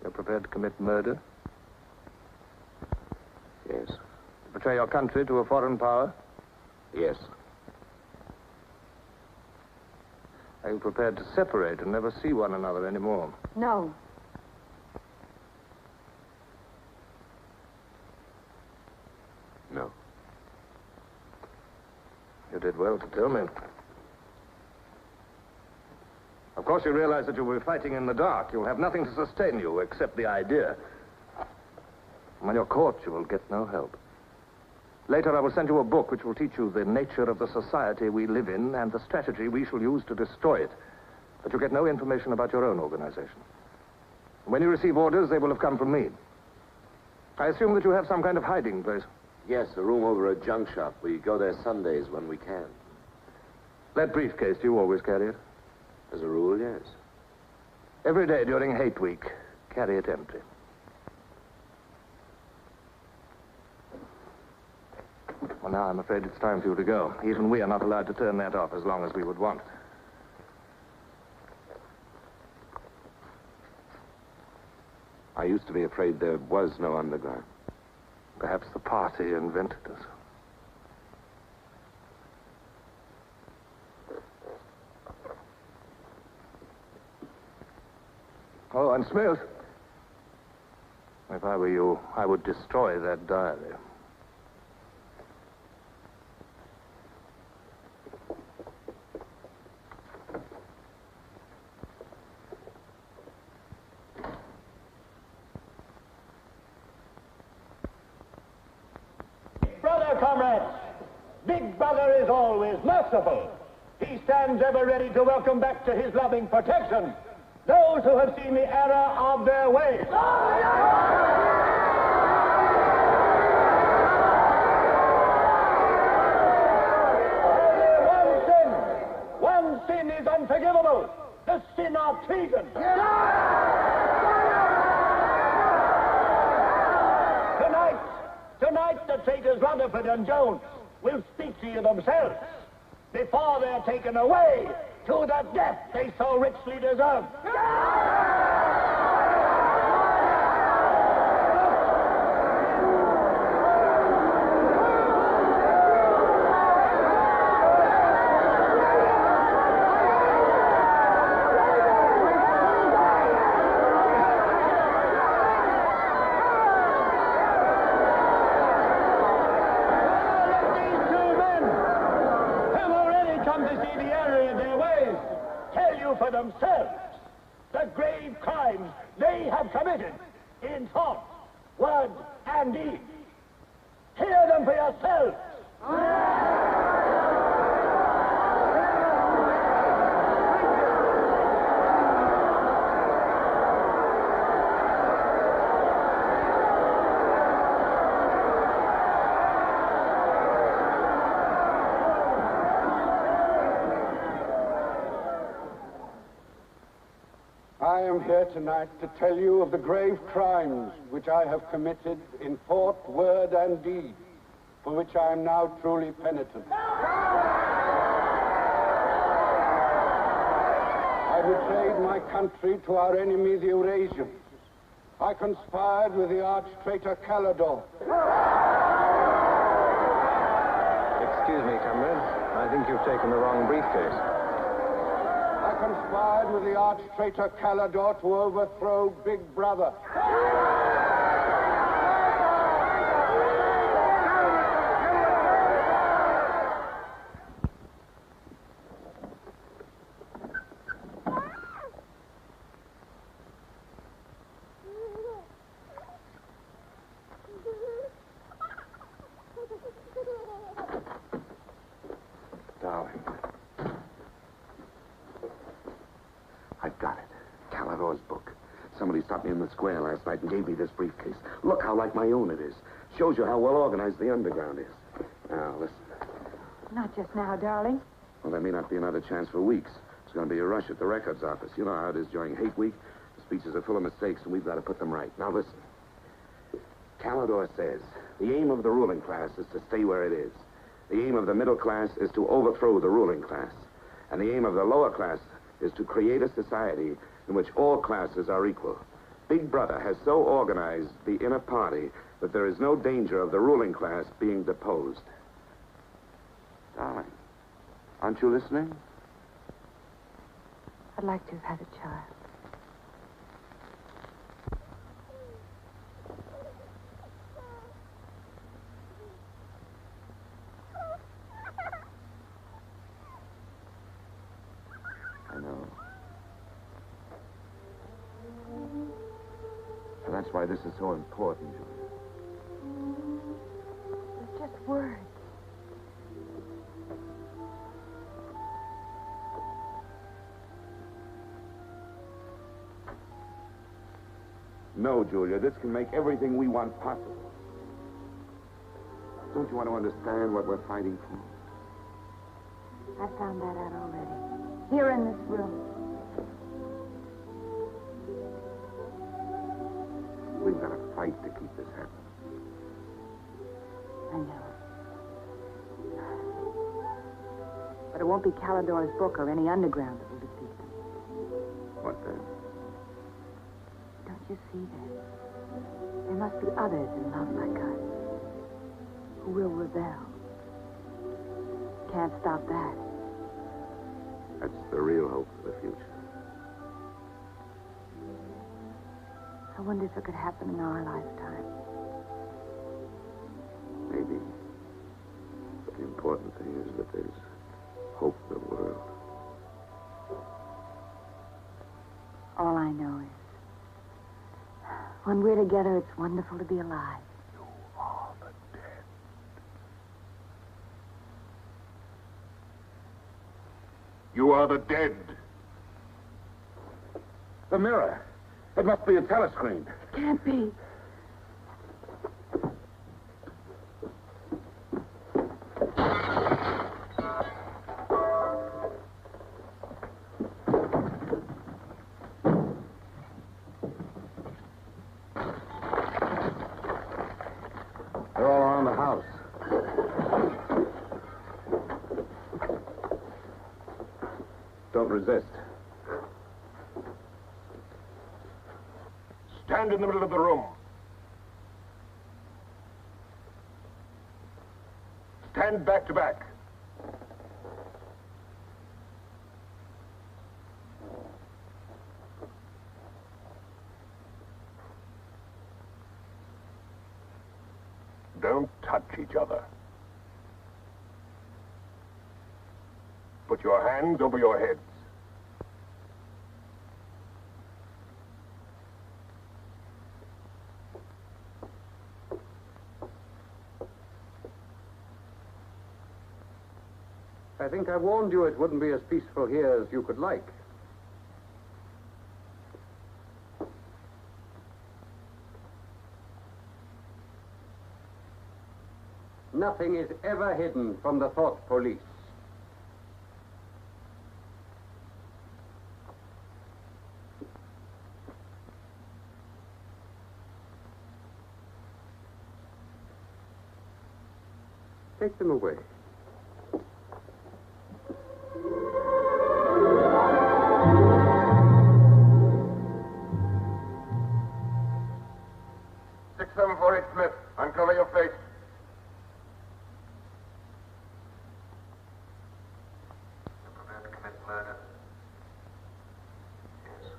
You're prepared to commit murder? Yes. To betray your country to a foreign power? Yes. Are you prepared to separate and never see one another anymore? No. No. You did well to tell me. Of course, you realize that you'll be fighting in the dark. You'll have nothing to sustain you except the idea. When you're caught, you will get no help. Later, I will send you a book which will teach you the nature of the society we live in and the strategy we shall use to destroy it. But you get no information about your own organization. When you receive orders, they will have come from me. I assume that you have some kind of hiding place. Yes, a room over a junk shop. We go there Sundays when we can. That briefcase, do you always carry it? As a rule, yes. Every day during Hate Week, carry it empty. Well, now I'm afraid it's time for you to go. Even we are not allowed to turn that off as long as we would want. I used to be afraid there was no underground. Perhaps the party invented us. Oh, and Smith, if I were you, I would destroy that diary. Comrades, Big Brother is always merciful. He stands ever ready to welcome back to his loving protection those who have seen the error of their ways. Only one sin is unforgivable. the sin of treason. Tonight, the traitors Rutherford and Jones will speak to you themselves before they're taken away to the death they so richly deserve. For themselves the grave crimes they have committed in thought, word, and deed. Hear them for yourselves. I am here tonight to tell you of the grave crimes which I have committed in thought, word, and deed, for which I am now truly penitent. I betrayed my country to our enemy, the Eurasians. I conspired with the arch-traitor Calidor. Excuse me, comrade. I think you've taken the wrong briefcase. I conspired with the arch-traitor Calidor to overthrow Big Brother. Darling. I've got it. Calidor's book. Somebody stopped me in the square last night and gave me this briefcase. Look how like my own it is. Shows you how well organized the underground is. Now, listen. Not just now, darling. Well, there may not be another chance for weeks. There's going to be a rush at the records office. You know how it is during hate week. The speeches are full of mistakes, and we've got to put them right. Now, listen. Calidor says the aim of the ruling class is to stay where it is. The aim of the middle class is to overthrow the ruling class. And the aim of the lower class is to create a society in which all classes are equal. Big Brother has so organized the inner party that there is no danger of the ruling class being deposed. Darling, aren't you listening? I'd like to have had a child. I know. So that's why this is so important, Julia. It's just words. No, Julia, this can make everything we want possible. Don't you want to understand what we're fighting for? I found that out already. Here in this room. We've got to fight to keep this happening. I know. But it won't be Calidor's book or any underground that will defeat them. What then? Don't you see that? There must be others in love like us who will rebel. Can't stop that. That's the real hope for the future. I wonder if it could happen in our lifetime. Maybe. But the important thing is that there's hope in the world. All I know is, when we're together, it's wonderful to be alive. You are the dead. You are the dead. The mirror. It must be a telescreen. It can't be. resist. Stand in the middle of the room. Stand back to back. Don't touch each other. Put your hands over your heads. I think I warned you it wouldn't be as peaceful here as you could like. Nothing is ever hidden from the thought police. Take them away. Smith, uncover your face. You're prepared to commit murder? Yes.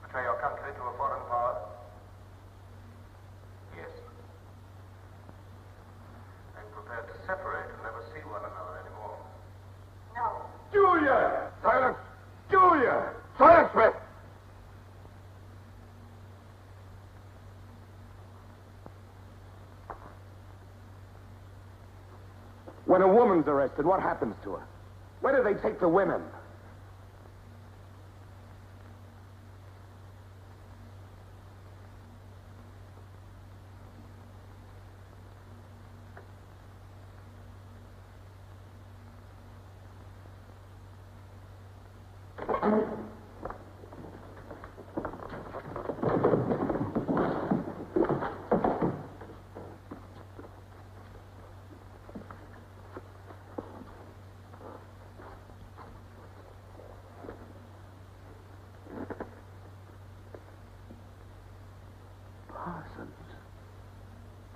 Betray your country to a foreign power? Yes. Are you prepared to separate and never see one another anymore? No. Julia! Silence! Julia! Silence, Smith! When a woman's arrested, what happens to her? Where do they take the women?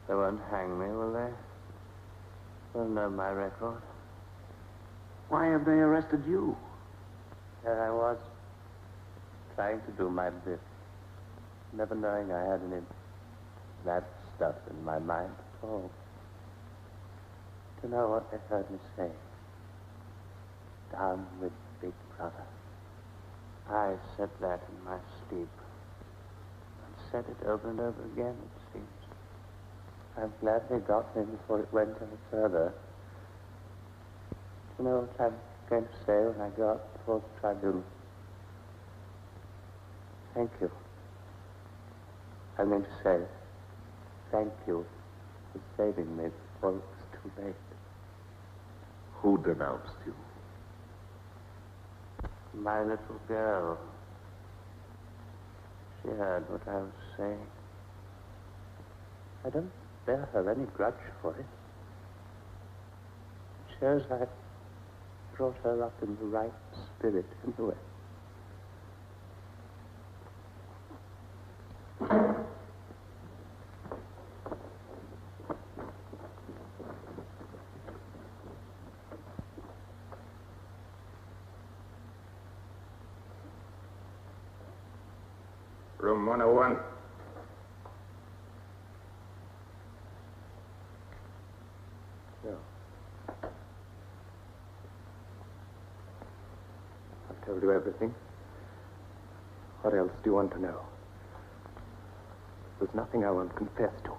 They won't hang me, will they? They'll know my record. Why have they arrested you? There I was, trying to do my bit, never knowing I had any bad stuff in my mind at all. To know what they heard me say. Down with Big Brother. I said that in my sleep. And said it over and over again, it seems. I'm glad they got me before it went any further. Do you know what I'm going to say when I go up before the tribunal? Thank you. I'm going to say thank you for saving me before it was too late. Who denounced you? My little girl. She heard what I was saying. I don't bear her any grudge for it. It shows I brought her up in the right spirit anyway. Room 101. No. I've told you everything. What else do you want to know? There's nothing I won't confess to.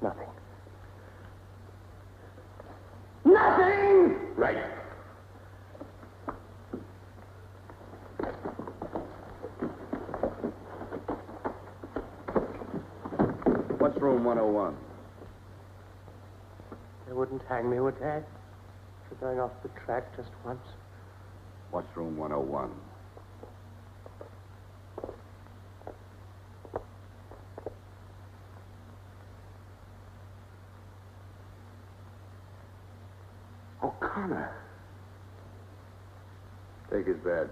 Nothing. Nothing! Right. What's room 101? They wouldn't hang me, would they? For going off the track just once. What's room 101? O'Connor. Take his badge.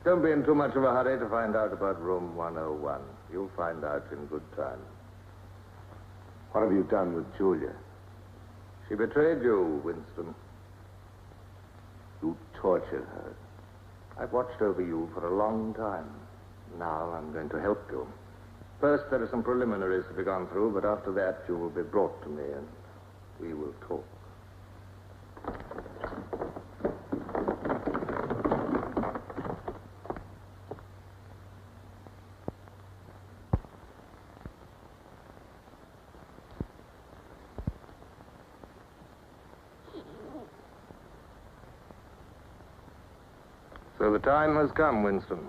Don't be in too much of a hurry to find out about room 101. You'll find out in good time. What have you done with Julia? She betrayed you, Winston. You tortured her. I've watched over you for a long time. Now I'm going to help you. First, there are some preliminaries to be gone through, but after that, you will be brought to me and we will talk. So the time has come, Winston.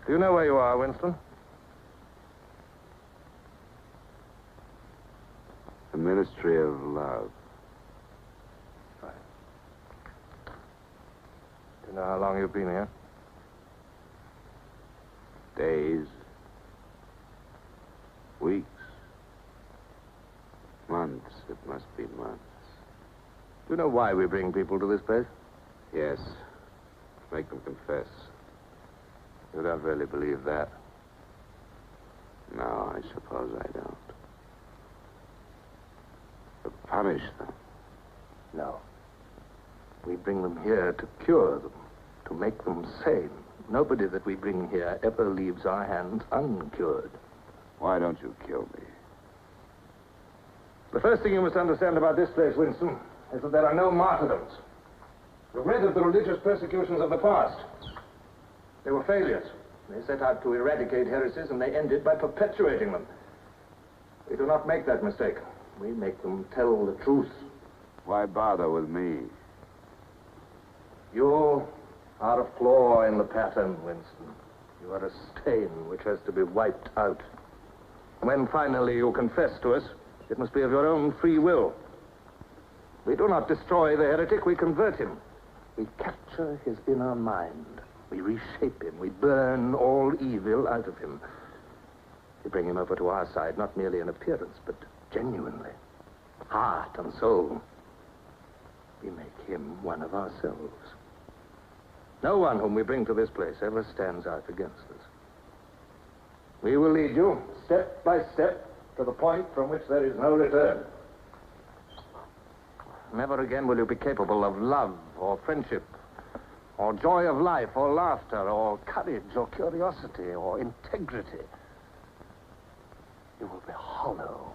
Do you know where you are, Winston? The Ministry of Love. Right. Do you know how long you've been here? Days. Weeks. Months. It must be months. Do you know why we bring people to this place? Yes. Make them confess. You don't really believe that? No, I suppose I don't. To punish them. No. We bring them here to cure them, to make them sane. Nobody that we bring here ever leaves our hands uncured. Why don't you kill me? The first thing you must understand about this place, Winston, is that there are no martyrdoms. You've read of the religious persecutions of the past. They were failures. They set out to eradicate heresies, and they ended by perpetuating them. We do not make that mistake. We make them tell the truth. Why bother with me? You are a flaw in the pattern, Winston. You are a stain which has to be wiped out. When finally you confess to us, it must be of your own free will. We do not destroy the heretic, we convert him. We capture his inner mind. We reshape him. We burn all evil out of him. We bring him over to our side, not merely in appearance, but genuinely. Heart and soul. We make him one of ourselves. No one whom we bring to this place ever stands out against us. We will lead you, step by step, to the point from which there is no return. Never again will you be capable of love or friendship, or joy of life, or laughter, or courage, or curiosity, or integrity. You will be hollow.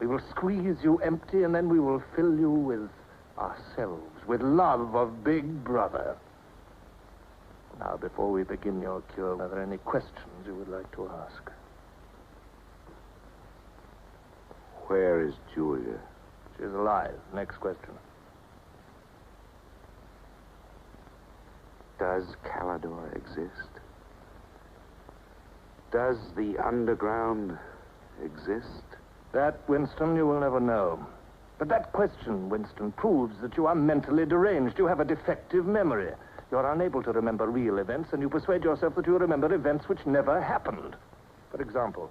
We will squeeze you empty, and then we will fill you with ourselves, with love of Big Brother. Now, before we begin your cure, are there any questions you would like to ask? Where is Julia? She's alive. Next question. Does Calidor exist? Does the underground exist? That, Winston, you will never know. But that question, Winston, proves that you are mentally deranged. You have a defective memory. You are unable to remember real events, and you persuade yourself that you remember events which never happened. For example,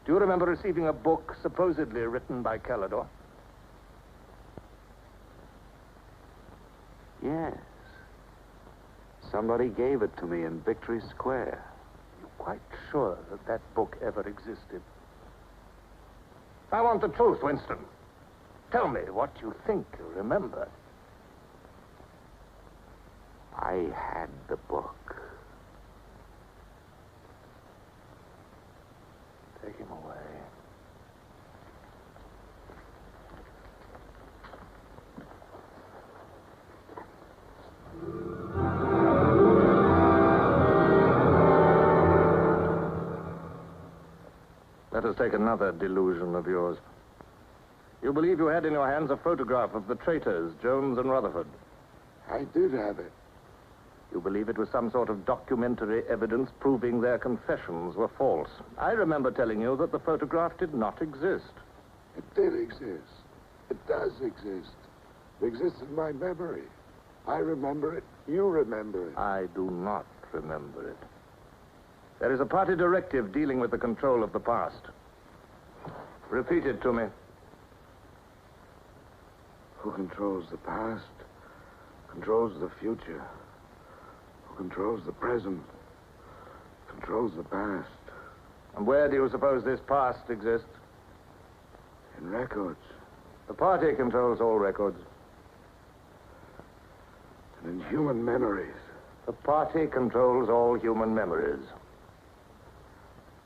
do you remember receiving a book supposedly written by Calidor? Yes. Somebody gave it to me in Victory Square. You're quite sure that that book ever existed? I want the truth, Winston. Tell me what you think you remember. I had the book. Take him away. Let us take another delusion of yours. You believe you had in your hands a photograph of the traitors, Jones and Rutherford. I did have it. You believe it was some sort of documentary evidence proving their confessions were false. I remember telling you that the photograph did not exist. It did exist. It does exist. It exists in my memory. I remember it. You remember it. I do not remember it. There is a party directive dealing with the control of the past. Repeat it to me. Who controls the past controls the future. Who controls the present controls the past. And where do you suppose this past exists? In records. The party controls all records. And in human memories. The party controls all human memories.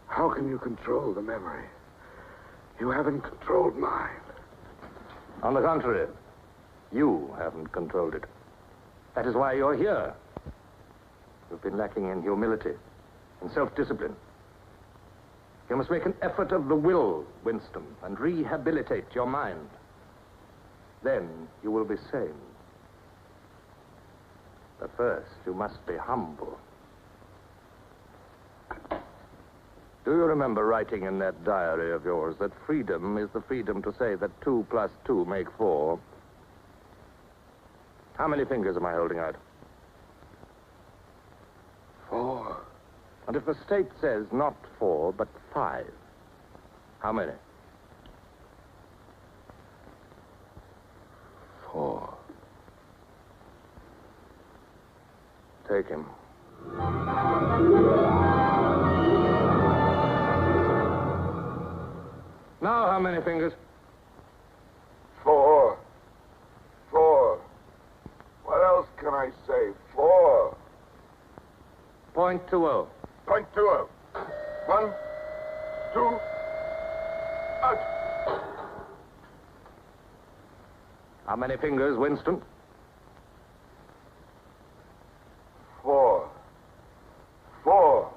How can you control the memory? You haven't controlled mine. On the contrary, you haven't controlled it. That is why you're here. You've been lacking in humility, in self-discipline. You must make an effort of the will, Winston, and rehabilitate your mind. Then you will be sane. But first, you must be humble. Do you remember writing in that diary of yours that freedom is the freedom to say that 2 plus 2 make 4? How many fingers am I holding out? 4. And if the state says not 4, but 5, how many? 4. Take him. Now, how many fingers? 4. 4. What else can I say? 4. .20. .20. 1, 2, out. How many fingers, Winston? 4. 4.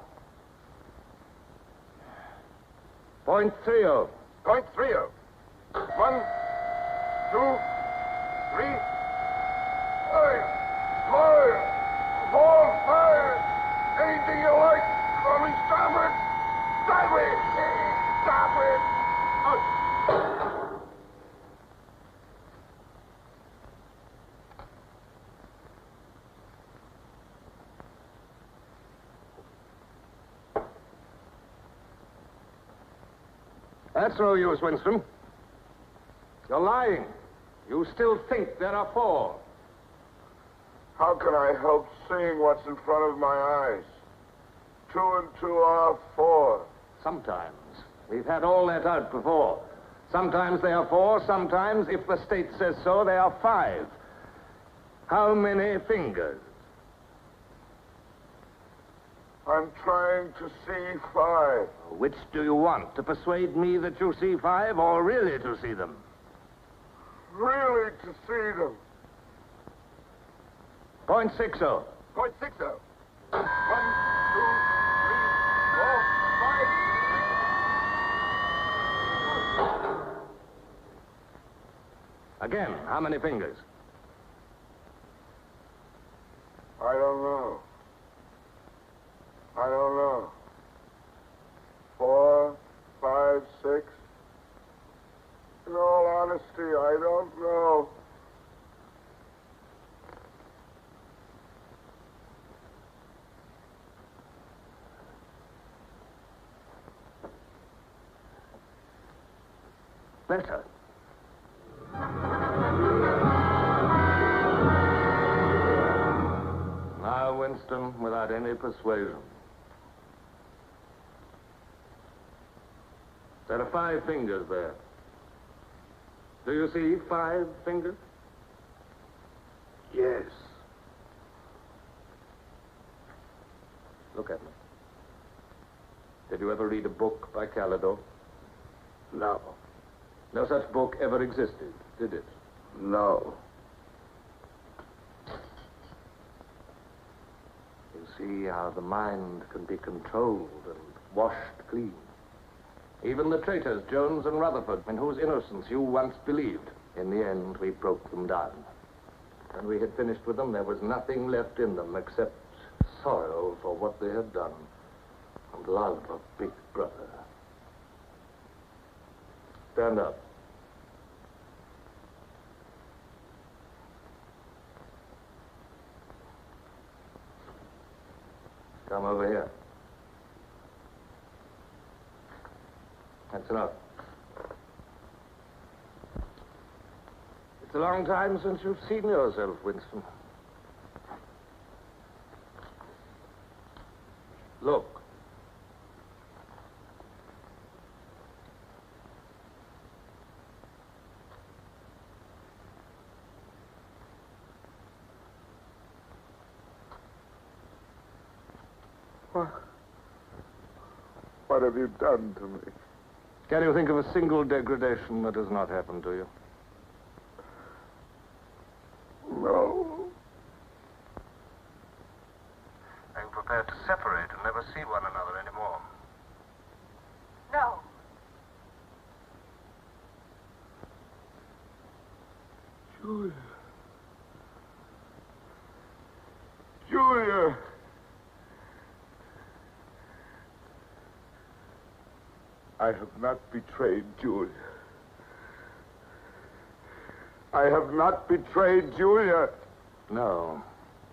.30. .30. 1, 2, 3. 4, 5. Anything you like. Call me starboard. Sideways. Starboard. Out. That's no use, Winston. You're lying. You still think there are 4. How can I help seeing what's in front of my eyes? 2 and 2 are 4. Sometimes. We've had all that out before. Sometimes they are 4, sometimes, if the state says so, they are 5. How many fingers? I'm trying to see 5. Which do you want? To persuade me that you see 5 or really to see them? Really to see them. .60. .60. 1, 2, 3, 4, 5. Again, how many fingers? I don't know. I don't know. 4, 5, 6. In all honesty, I don't know. Better. Now, Winston, without any persuasion. There are 5 fingers there. Do you see 5 fingers? Yes. Look at me. Did you ever read a book by Calidore? No. No such book ever existed, did it? No. You see how the mind can be controlled and washed clean. Even the traitors, Jones and Rutherford, in whose innocence you once believed, in the end, we broke them down. When we had finished with them, there was nothing left in them except sorrow for what they had done and love of Big Brother. Stand up. Come over here. That's enough. It's a long time since you've seen yourself, Winston. Look. What have you done to me? Can you think of a single degradation that has not happened to you? No. Are you prepared to separate and never see one another anymore? No. Julia. Julia. I have not betrayed Julia. I have not betrayed Julia. No.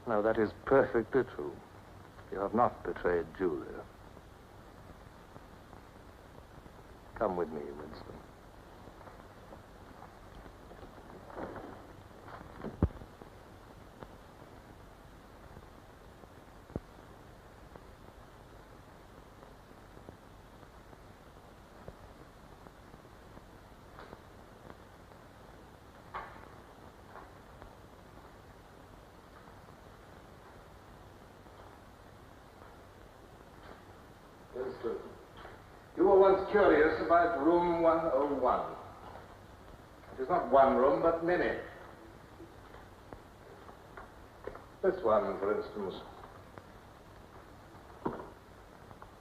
No, that is perfectly true. You have not betrayed Julia. Come with me, Winston. You were once curious about room 101. It is not one room, but many. This one, for instance.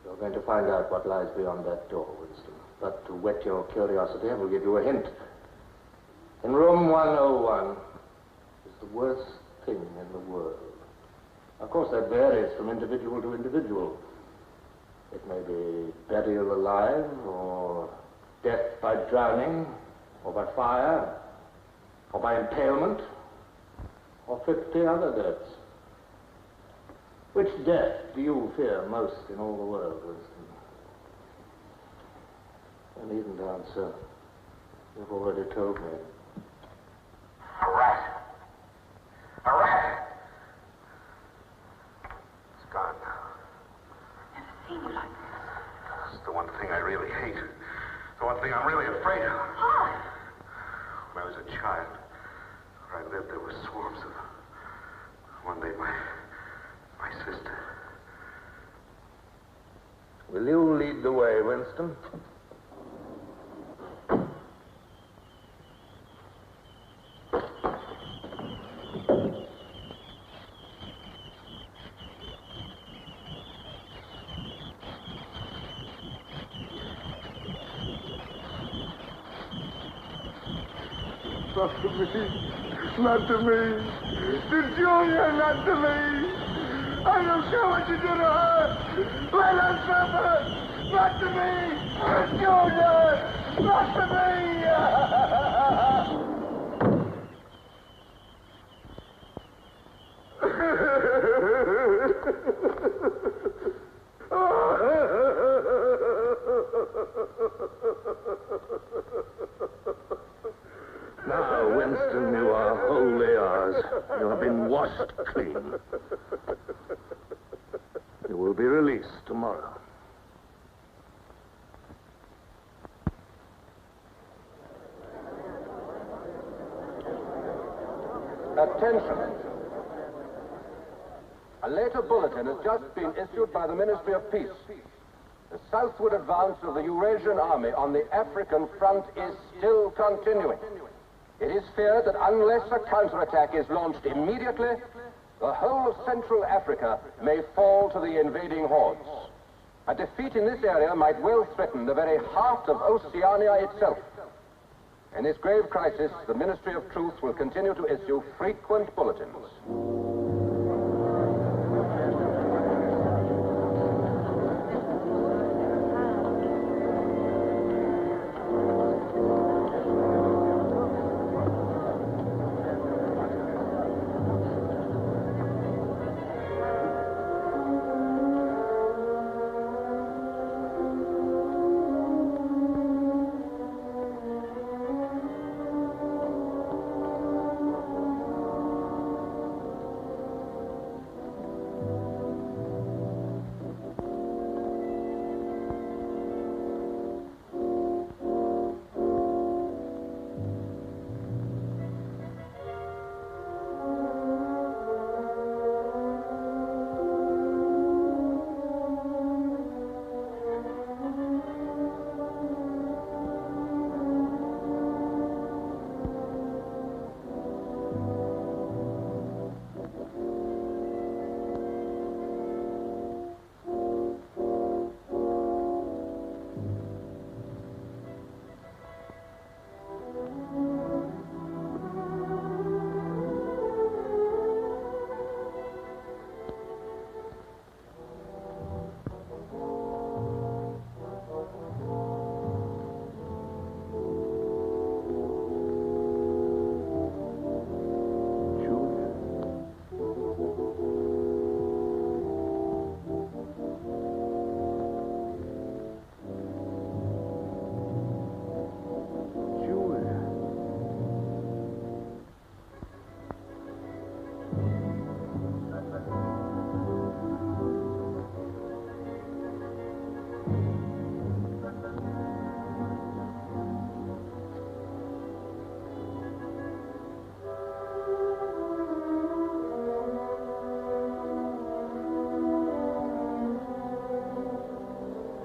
You're going to find out what lies beyond that door, Winston. But to whet your curiosity, I will give you a hint. In room 101 is the worst thing in the world. Of course, that varies from individual to individual. It may be burial alive, or death by drowning, or by fire, or by impalement, or 50 other deaths. Which death do you fear most in all the world, Winston? You needn't answer. You've already told me. A rat. A rat. It's gone now. Seen you like this. It's the one thing I really hate. The one thing I'm really afraid of. Why? When I was a child, where I lived, there were swarms of them. One day, my sister. Will you lead the way, Winston? Not to me. Not to me. To Julia, not to me. I don't care what you do to her. Let her suffer. Not to me. To Julia. Not to me. Now, Winston, you are wholly ours. You have been washed clean. You will be released tomorrow. Attention. A later bulletin has just been issued by the Ministry of Peace. The southward advance of the Eurasian army on the African front is still continuing. It is feared that unless a counterattack is launched immediately, the whole of Central Africa may fall to the invading hordes. A defeat in this area might well threaten the very heart of Oceania itself. In this grave crisis, the Ministry of Truth will continue to issue frequent bulletins.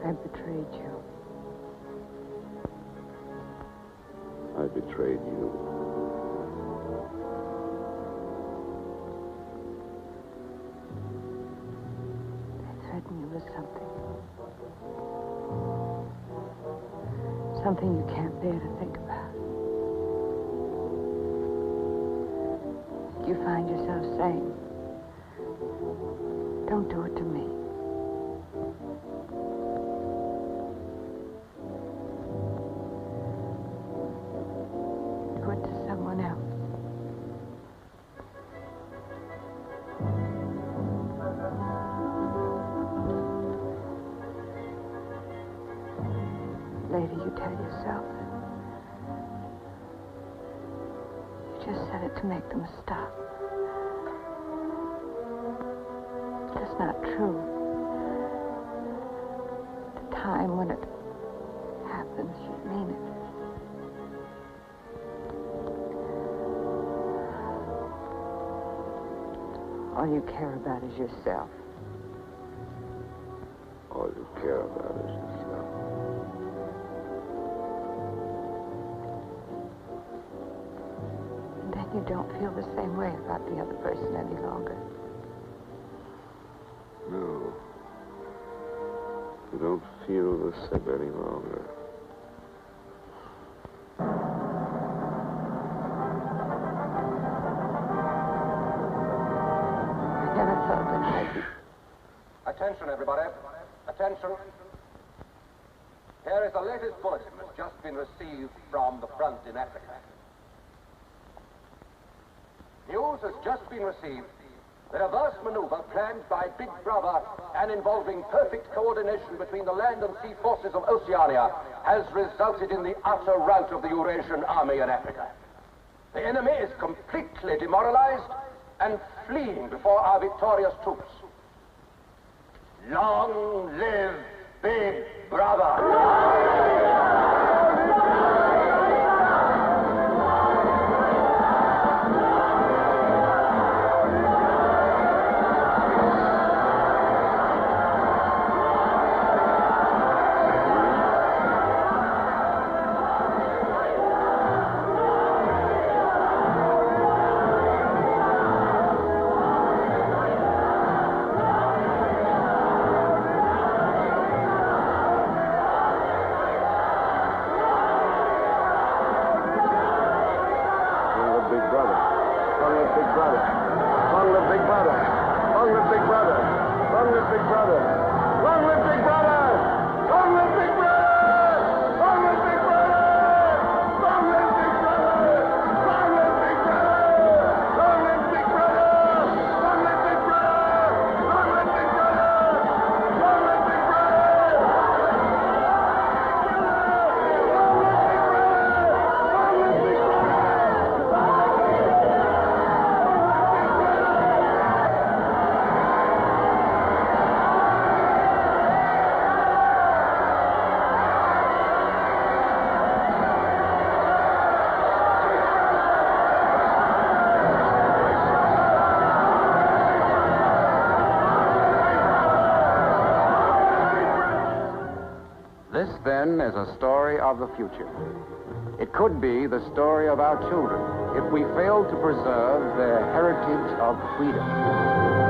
I betrayed you. I betrayed you. I threatened you with something. Something you can't bear to think about. You find yourself saying, don't do it to me. Do it to someone else. Later you tell yourself you just said it to make them stop. That's not true. The time when it happens, you mean it. All you care about is yourself. All you care about is yourself. And then you don't feel the same way about the other person any longer. No. You don't feel the same any longer. I never thought that I'd be... Attention, everybody. Attention. Here is the latest bulletin that's just been received from the front in Africa. News has just been received that a vast maneuver planned by Big Brother and involving perfect coordination between the land and sea forces of Oceania has resulted in the utter rout of the Eurasian army in Africa. The enemy is completely demoralized and fleeing before our victorious troops. Long live Big Brother! This, then, is a story of the future. It could be the story of our children if we fail to preserve their heritage of freedom.